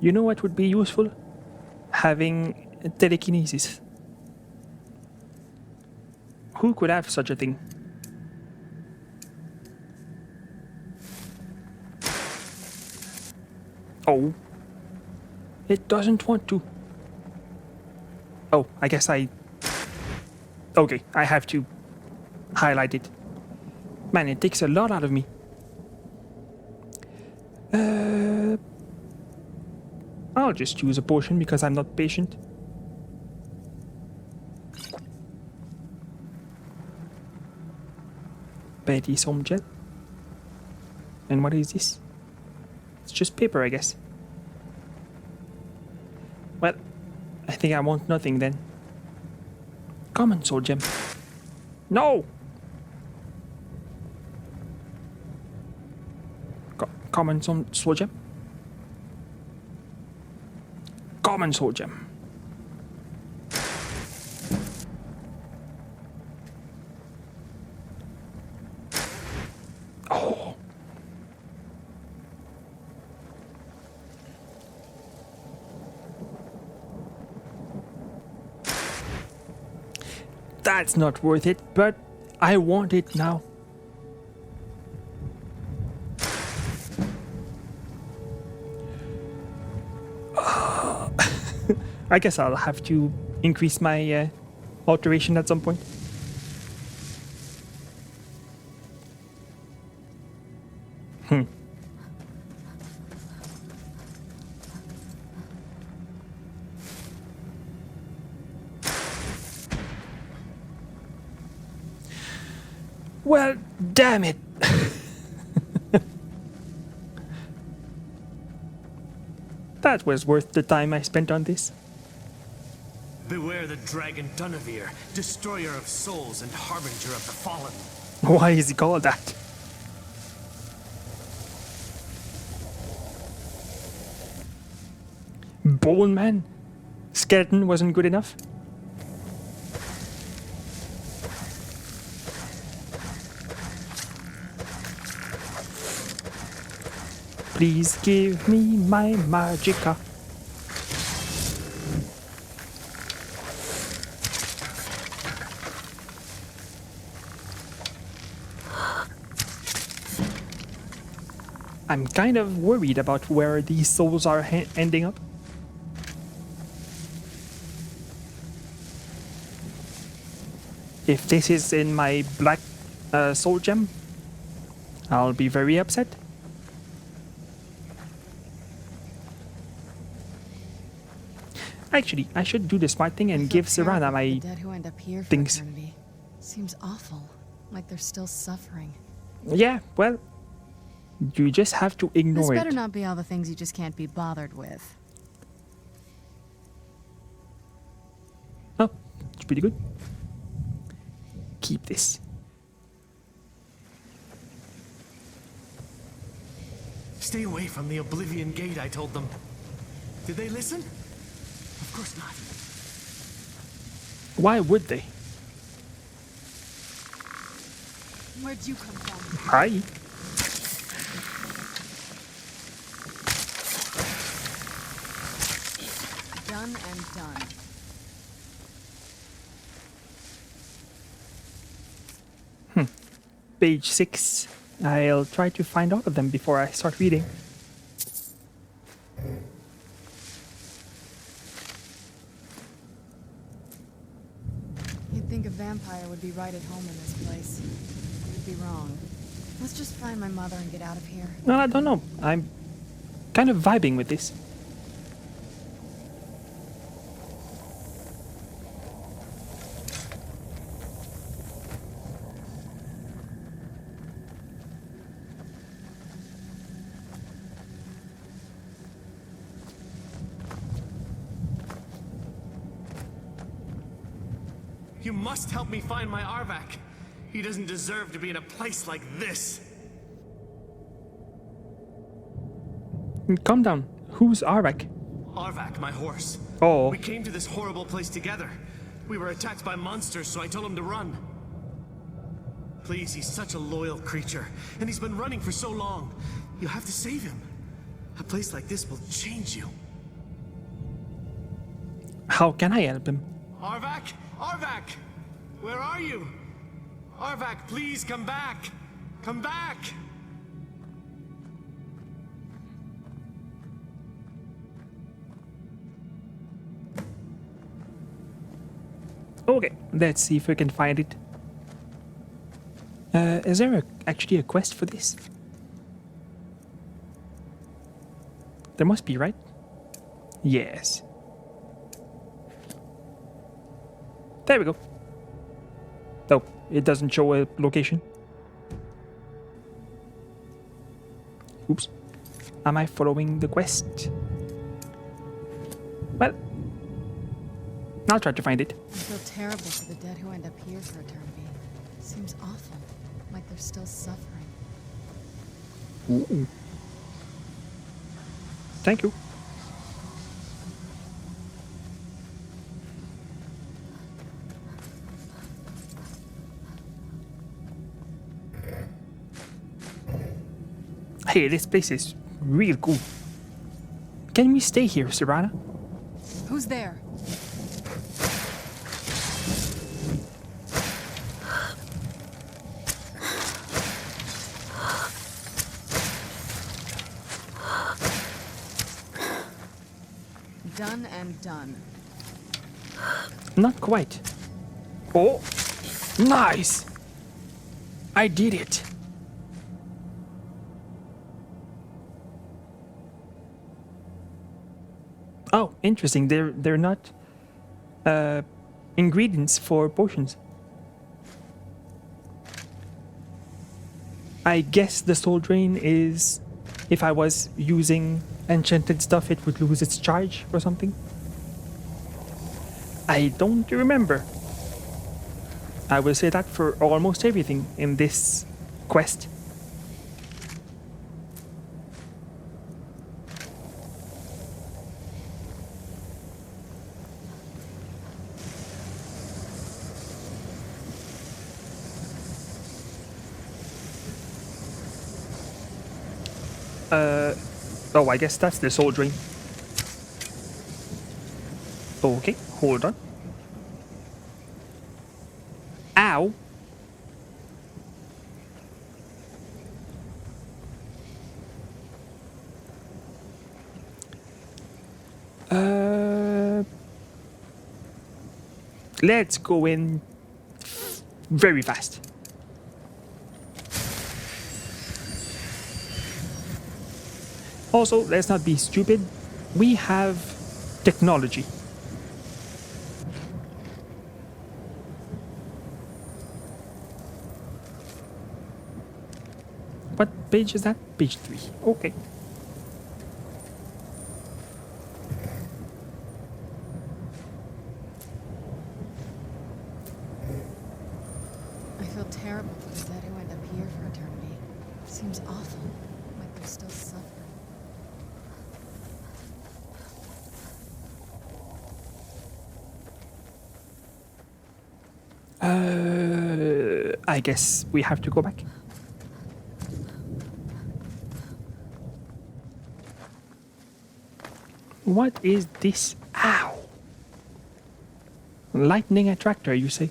You know what would be useful? Having telekinesis. Who could have such a thing? Oh. It doesn't want to. Oh, I guess I... Okay, I have to highlight it. Man, it takes a lot out of me. I'll just choose a potion because I'm not patient. Betty some gel. And what is this? It's just paper, I guess. Well, I think I want nothing then. Common soul gem. No! Common soul gem. Common soul gem. Oh. That's not worth it, but I want it now. I guess I'll have to increase my alteration at some point. Well, damn it. That was worth the time I spent on this. Beware the dragon Dunavir, destroyer of souls and harbinger of the fallen. Why is he called that? Bone Man? Skeleton wasn't good enough? Please give me my magicka. I'm kind of worried about where these souls are ending up. If this is in my black soul gem, I'll be very upset. Actually, I should do the smart thing and give Serana my dead who end up here for things. eternity. Seems awful, like they're still suffering. Yeah, well, you just have to ignore This better it. not be all the things you just can't be bothered with. Oh, it's pretty good. Keep this. Stay away from the Oblivion Gate, I told them. Did they listen? Of course not. Why would they? Where'd you come from? Hi. Done and done. Page 6. I'll try to find all of them before I start reading. You'd think a vampire would be right at home in this place. You'd be wrong. Let's just find my mother and get out of here. Well, I don't know. I'm kind of vibing with this. You must help me find my Arvak. He doesn't deserve to be in a place like this. Calm down. Who's Arvak? Arvak, my horse. Oh. We came to this horrible place together. We were attacked by monsters, so I told him to run. Please, he's such a loyal creature, and he's been running for so long. You have to save him. A place like this will change you. How can I help him? Arvak? Arvak! Where are you? Arvak, please come back! Come back! Okay, let's see if we can find it. Is there actually a quest for this? There must be, right? Yes. There we go. Oh, it doesn't show a location. Oops. Am I following the quest? Well, I'll try to find it. I feel terrible for the dead who end up here for eternity. Seems awful, like they're still suffering. Ooh. Thank you. Hey, this place is real cool. Can we stay here, Serana? Who's there? Done and done. Not quite. Oh, nice! I did it. Oh, interesting. They're not ingredients for potions. I guess the soul drain is if I was using enchanted stuff, it would lose its charge or something. I don't remember. I will say that for almost everything in this quest. Oh, I guess that's the soul drain. Okay, hold on. Ow. Let's go in very fast. Also, let's not be stupid. We have technology. What page is that? Page 3. Okay. I feel terrible for the dead who end up here for eternity. Seems awful, like they're still suffering. I guess we have to go back. What is this? Ow! Lightning attractor, you say?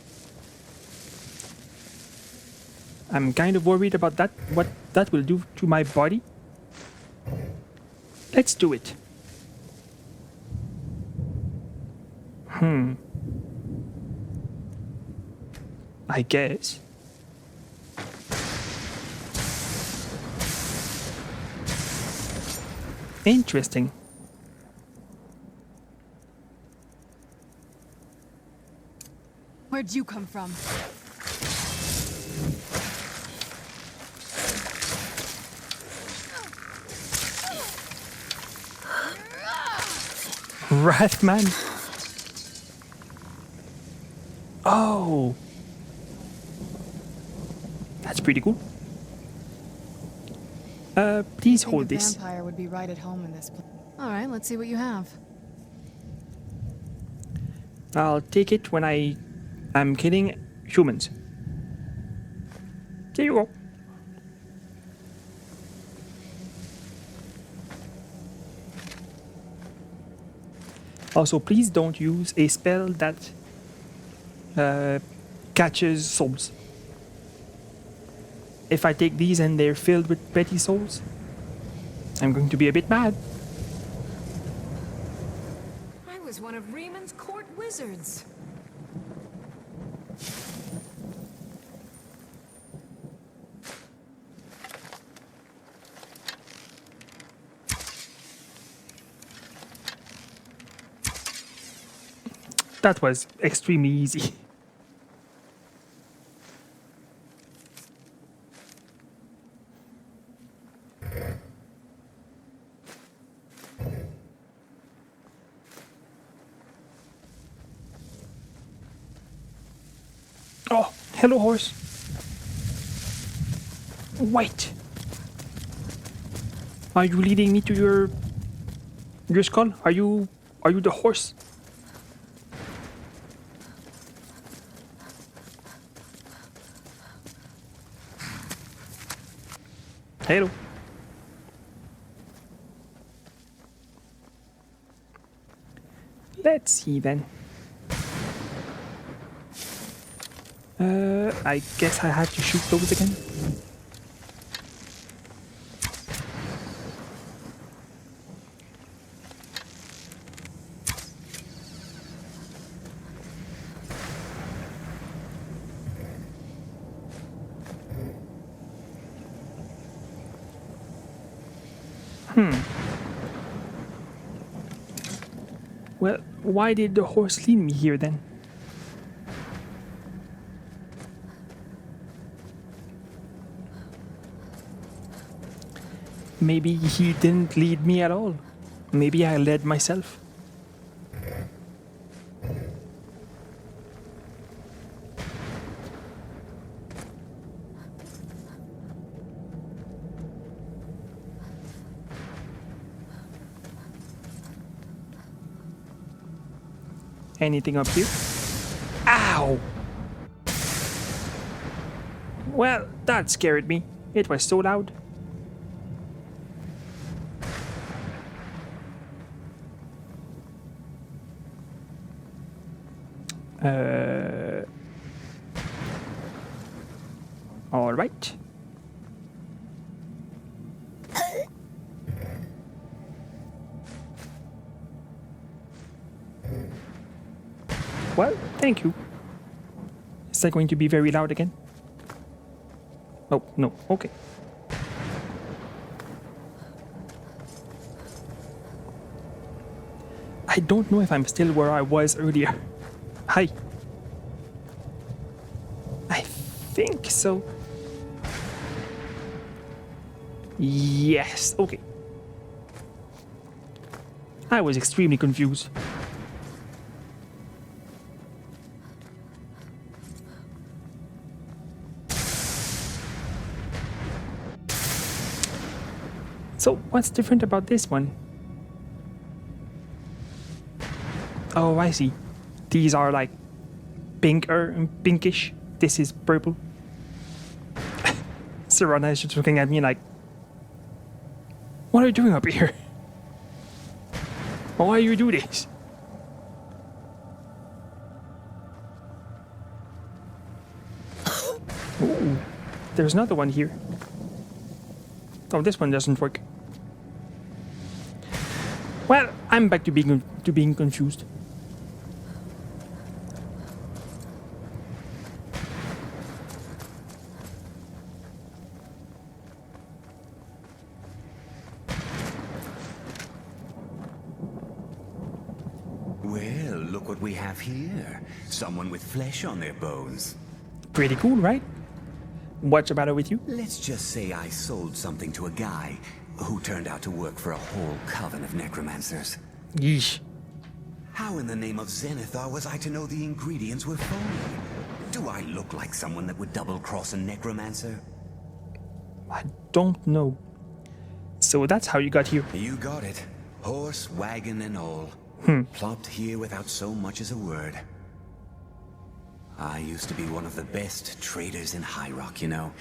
I'm kind of worried about that, what that will do to my body. Let's do it. I guess. Interesting. Where'd you come from? Wrathman? Oh! That's pretty cool. Please hold this. The vampire would be right at home in this place. All right, let's see what you have. I'll take it when I am killing humans. There you go. Also, please don't use a spell that catches souls. If I take these and they're filled with petty souls, I'm going to be a bit mad. I was one of Rieman's court wizards. That was extremely easy. Oh, hello, horse. Wait. Are you leading me to your skull? Are you the horse? Hello. Let's see then. I guess I have to shoot those again. Well, why did the horse lead me here then? Maybe he didn't lead me at all. Maybe I led myself. Anything up here? Ow! Well, that scared me. It was so loud. All right. Well, thank you. Is that going to be very loud again? Oh, no. Okay. I don't know if I'm still where I was earlier. Hi. I think so. Yes, okay. I was extremely confused. So, what's different about this one? Oh, I see. These are like pinker and pinkish. This is purple. Serana is just looking at me like, what are you doing up here? Why you do this? Ooh, there's another one here. Oh, this one doesn't work. Well, I'm back to being confused. Well, look what we have here. Someone with flesh on their bones. Pretty cool, right? What's the matter with you? Let's just say I sold something to a guy who turned out to work for a whole coven of necromancers. Yeesh. How in the name of Zenithar was I to know the ingredients were phony? Do I look like someone that would double-cross a necromancer? I don't know. So that's how you got here. You got it. Horse, wagon, and all. Plopped here without so much as a word. I used to be one of the best traders in High Rock, you know.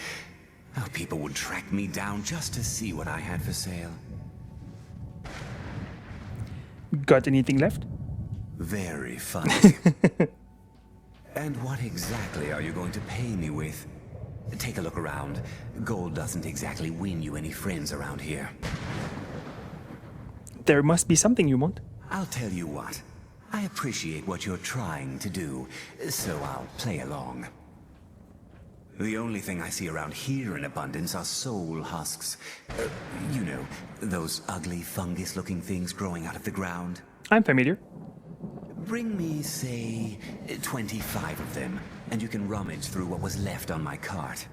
Oh, people would track me down just to see what I had for sale. Got anything left? Very funny. And what exactly are you going to pay me with? Take a look around. Gold doesn't exactly win you any friends around here. There must be something you want. I'll tell you what. I appreciate what you're trying to do, so I'll play along. The only thing I see around here in abundance are soul husks. You know, those ugly fungus-looking things growing out of the ground. I'm familiar. Bring me, say, 25 of them, and you can rummage through what was left on my cart.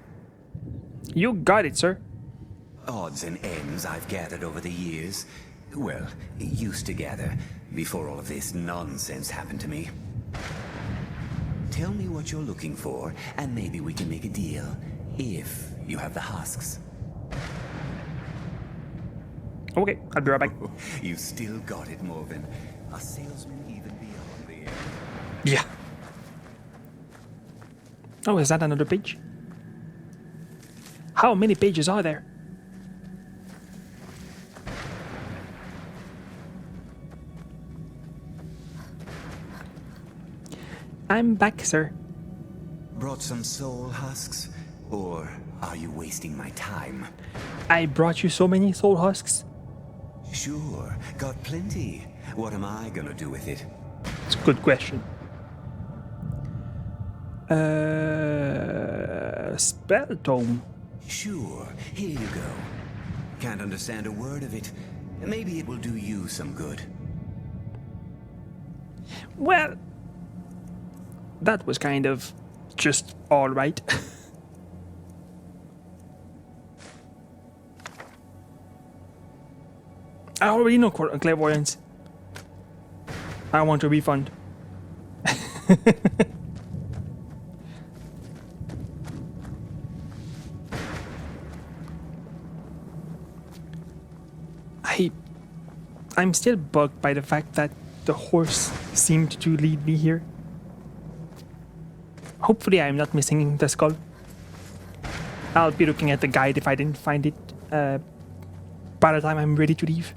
You got it, sir. Odds and ends I've gathered over the years. Well, used to gather, before all of this nonsense happened to me. Tell me what you're looking for, and maybe we can make a deal, if you have the husks. Okay, I'll be right back. You still got it, Morven. A salesman even beyond the air. Yeah. Oh, is that another page? How many pages are there? I'm back, sir. Brought some soul husks? Or are you wasting my time? I brought you so many soul husks. Sure, got plenty. What am I gonna do with it? It's a good question. Spell tome. Sure, here you go. Can't understand a word of it. Maybe it will do you some good. Well, that was kind of just all right. I already know clairvoyance. I want a refund. I'm still bugged by the fact that the horse seemed to lead me here. Hopefully I'm not missing the skull. I'll be looking at the guide if I didn't find it by the time I'm ready to leave.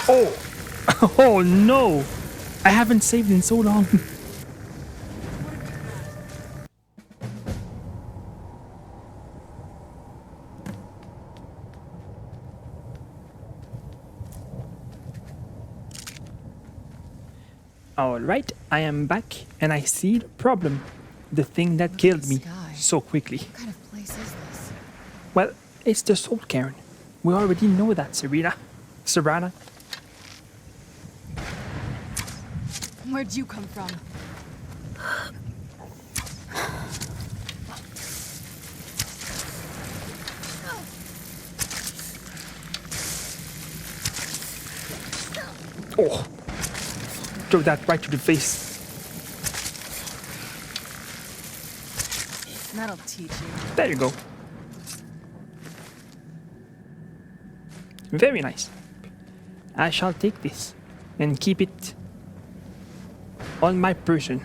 Oh! Oh no! I haven't saved in so long. Alright, I am back and I see the problem. The thing that killed me so quickly. What kind of place is this? Well, it's the Soul Cairn. We already know that, Serena. Where'd you come from? Oh, throw that right to the face. That'll teach you. There you go. Very nice. I shall take this and keep it on my person.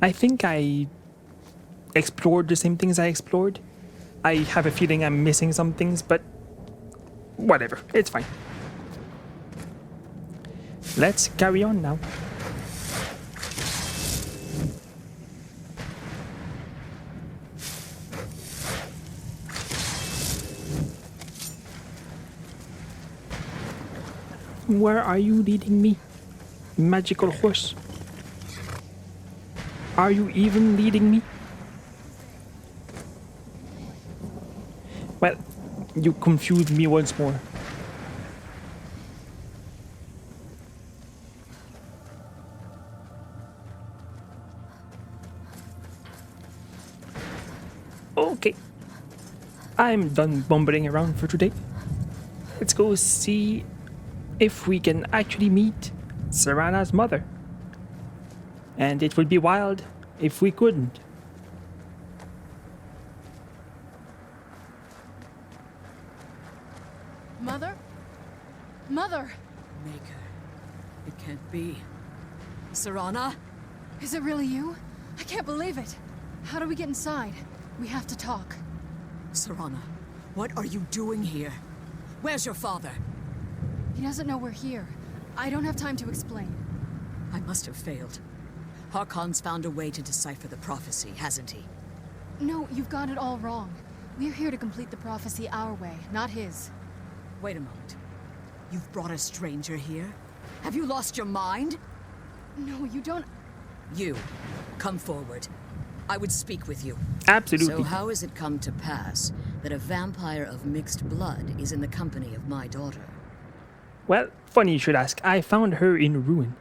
I think I explored the same things I explored. I have a feeling I'm missing some things, but whatever, it's fine. Let's carry on now. Where are you leading me? Magical horse. Are you even leading me? Well, you confused me once more. Okay. I'm done bumbling around for today. Let's go see if we can actually meet Serana's mother. And it would be wild if we couldn't. Mother? Mother! Maker. It can't be. Serana? Is it really you? I can't believe it. How do we get inside? We have to talk. Serana, what are you doing here? Where's your father? He doesn't know we're here. I don't have time to explain. I must have failed. Harkon's found a way to decipher the prophecy, hasn't he? No, you've got it all wrong. We're here to complete the prophecy our way, not his. Wait a moment. You've brought a stranger here? Have you lost your mind? No, you don't... You, come forward. I would speak with you. Absolutely. So how has it come to pass that a vampire of mixed blood is in the company of my daughter? Well, funny you should ask. I found her in ruin.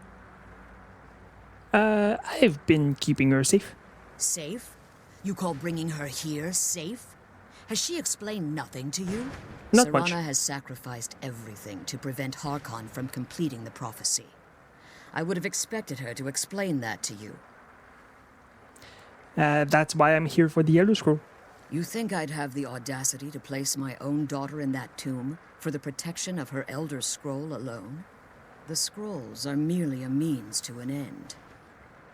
I've been keeping her safe. Safe? You call bringing her here safe? Has she explained nothing to you? Not Serana much. has sacrificed everything to prevent Harkon from completing the prophecy. I would have expected her to explain that to you. That's why I'm here for the Elder Scroll. You think I'd have the audacity to place my own daughter in that tomb for the protection of her Elder Scroll alone? The scrolls are merely a means to an end.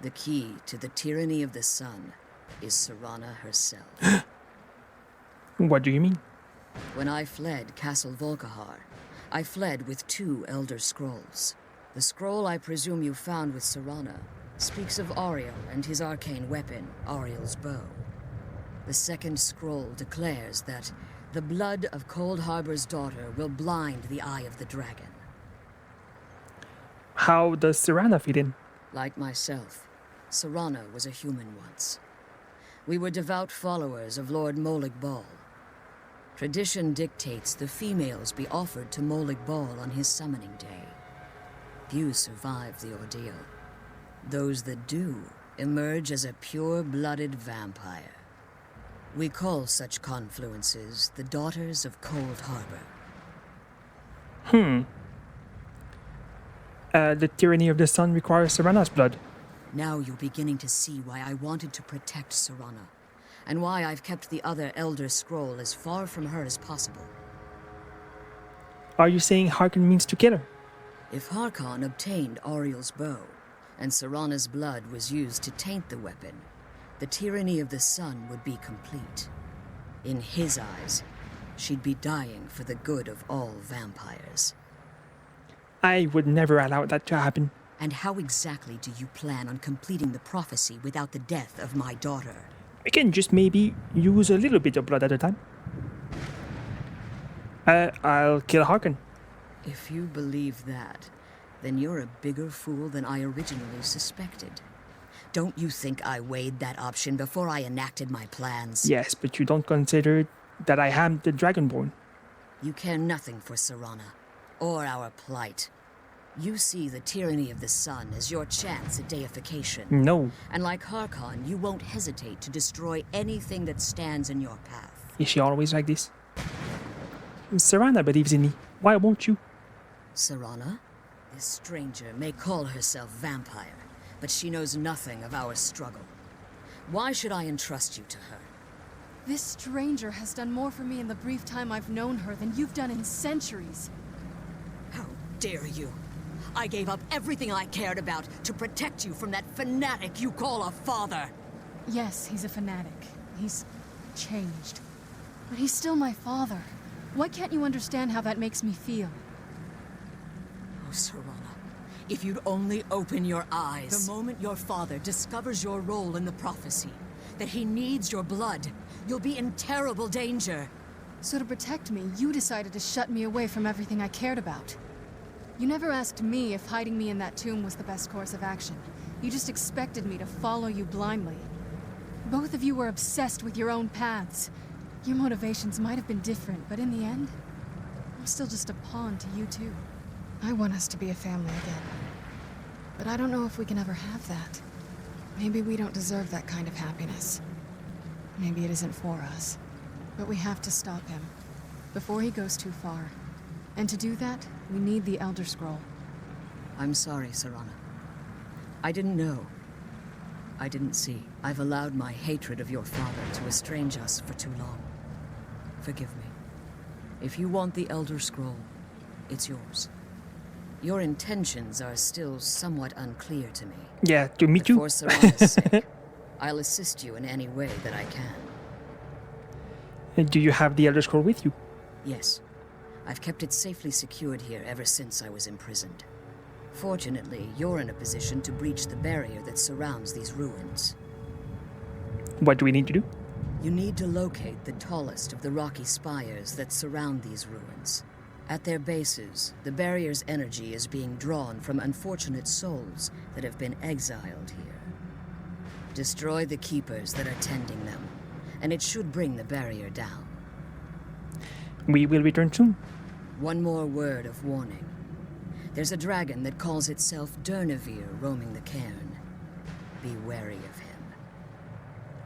The key to the tyranny of the sun is Serana herself. What do you mean? When I fled Castle Volkahar, I fled with 2 Elder Scrolls. The scroll I presume you found with Serana speaks of Ariel and his arcane weapon, Ariel's bow. The second scroll declares that the blood of Cold Harbor's daughter will blind the eye of the dragon. How does Serana fit in? Like myself, Serana was a human once. We were devout followers of Lord Molig Bal. Tradition dictates the females be offered to Molig Bal on his summoning day. Few survive the ordeal. Those that do emerge as a pure-blooded vampire. We call such confluences the Daughters of Cold Harbor. The tyranny of the sun requires Serana's blood. Now you're beginning to see why I wanted to protect Serana, and why I've kept the other Elder Scroll as far from her as possible. Are you saying Harkon means to kill her? If Harkon obtained Ariel's bow, and Serana's blood was used to taint the weapon, the tyranny of the sun would be complete. In his eyes, she'd be dying for the good of all vampires. I would never allow that to happen. And how exactly do you plan on completing the prophecy without the death of my daughter? We can just maybe use a little bit of blood at a time. I'll kill Harkon. If you believe that, then you're a bigger fool than I originally suspected. Don't you think I weighed that option before I enacted my plans? Yes, but you don't consider that I am the Dragonborn. You care nothing for Serana, or our plight. You see the tyranny of the sun as your chance at deification. No. And like Harkon, you won't hesitate to destroy anything that stands in your path. Is she always like this? Serana believes in me. Why won't you? Serana? This stranger may call herself vampire, but she knows nothing of our struggle. Why should I entrust you to her? This stranger has done more for me in the brief time I've known her than you've done in centuries. How dare you? I gave up everything I cared about to protect you from that fanatic you call a father. Yes, he's a fanatic. He's changed. But he's still my father. Why can't you understand how that makes me feel? Oh, Serana, if you'd only open your eyes. The moment your father discovers your role in the prophecy, that he needs your blood, you'll be in terrible danger. So to protect me, you decided to shut me away from everything I cared about. You never asked me if hiding me in that tomb was the best course of action. You just expected me to follow you blindly. Both of you were obsessed with your own paths. Your motivations might have been different, but in the end, I'm still just a pawn to you two. I want us to be a family again. But I don't know if we can ever have that. Maybe we don't deserve that kind of happiness. Maybe it isn't for us. But we have to stop him, before he goes too far. And to do that, we need the Elder Scroll. I'm sorry, Serana. I didn't know. I didn't see. I've allowed my hatred of your father to estrange us for too long. Forgive me. If you want the Elder Scroll, it's yours. Your intentions are still somewhat unclear to me. Yeah, to me too. For Serana's sake, I'll assist you in any way that I can. Do you have the Elder Scroll with you? Yes. I've kept it safely secured here ever since I was imprisoned. Fortunately, you're in a position to breach the barrier that surrounds these ruins. What do we need to do? You need to locate the tallest of the rocky spires that surround these ruins. At their bases, the barrier's energy is being drawn from unfortunate souls that have been exiled here. Destroy the keepers that are tending them, and it should bring the barrier down. We will return soon. One more word of warning. There's a dragon that calls itself Durnevere roaming the cairn. Be wary of him.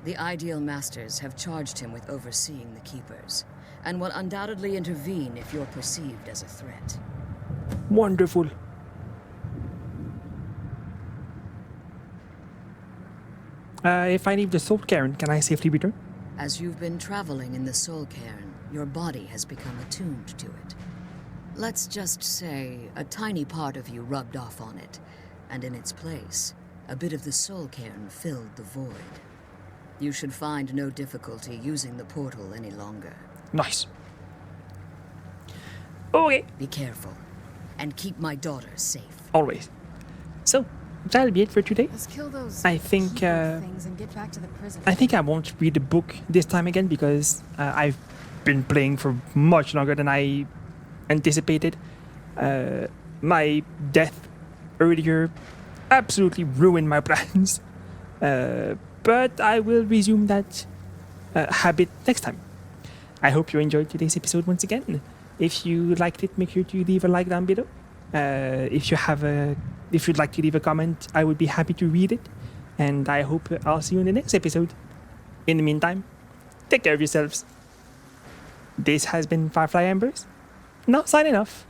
The Ideal Masters have charged him with overseeing the keepers, and will undoubtedly intervene if you're perceived as a threat. Wonderful. If I leave the Soul Cairn, can I safely return? As you've been traveling in the Soul Cairn, your body has become attuned to it. Let's just say a tiny part of you rubbed off on it, and in its place, a bit of the Soul Cairn filled the void. You should find no difficulty using the portal any longer. Nice. Okay. Be careful, and keep my daughter safe. Always. So, that'll be it for today. Let's kill those I think things and get back to the prison. I think I won't read the book this time again because I've been playing for much longer than I anticipated. My death earlier absolutely ruined my plans. But I will resume that habit next time. I hope you enjoyed today's episode once again. If you liked it, make sure to leave a like down below. If you'd like to leave a comment, I would be happy to read it. And I hope I'll see you in the next episode. In the meantime, take care of yourselves. This has been Firefly Embers. Now signing off.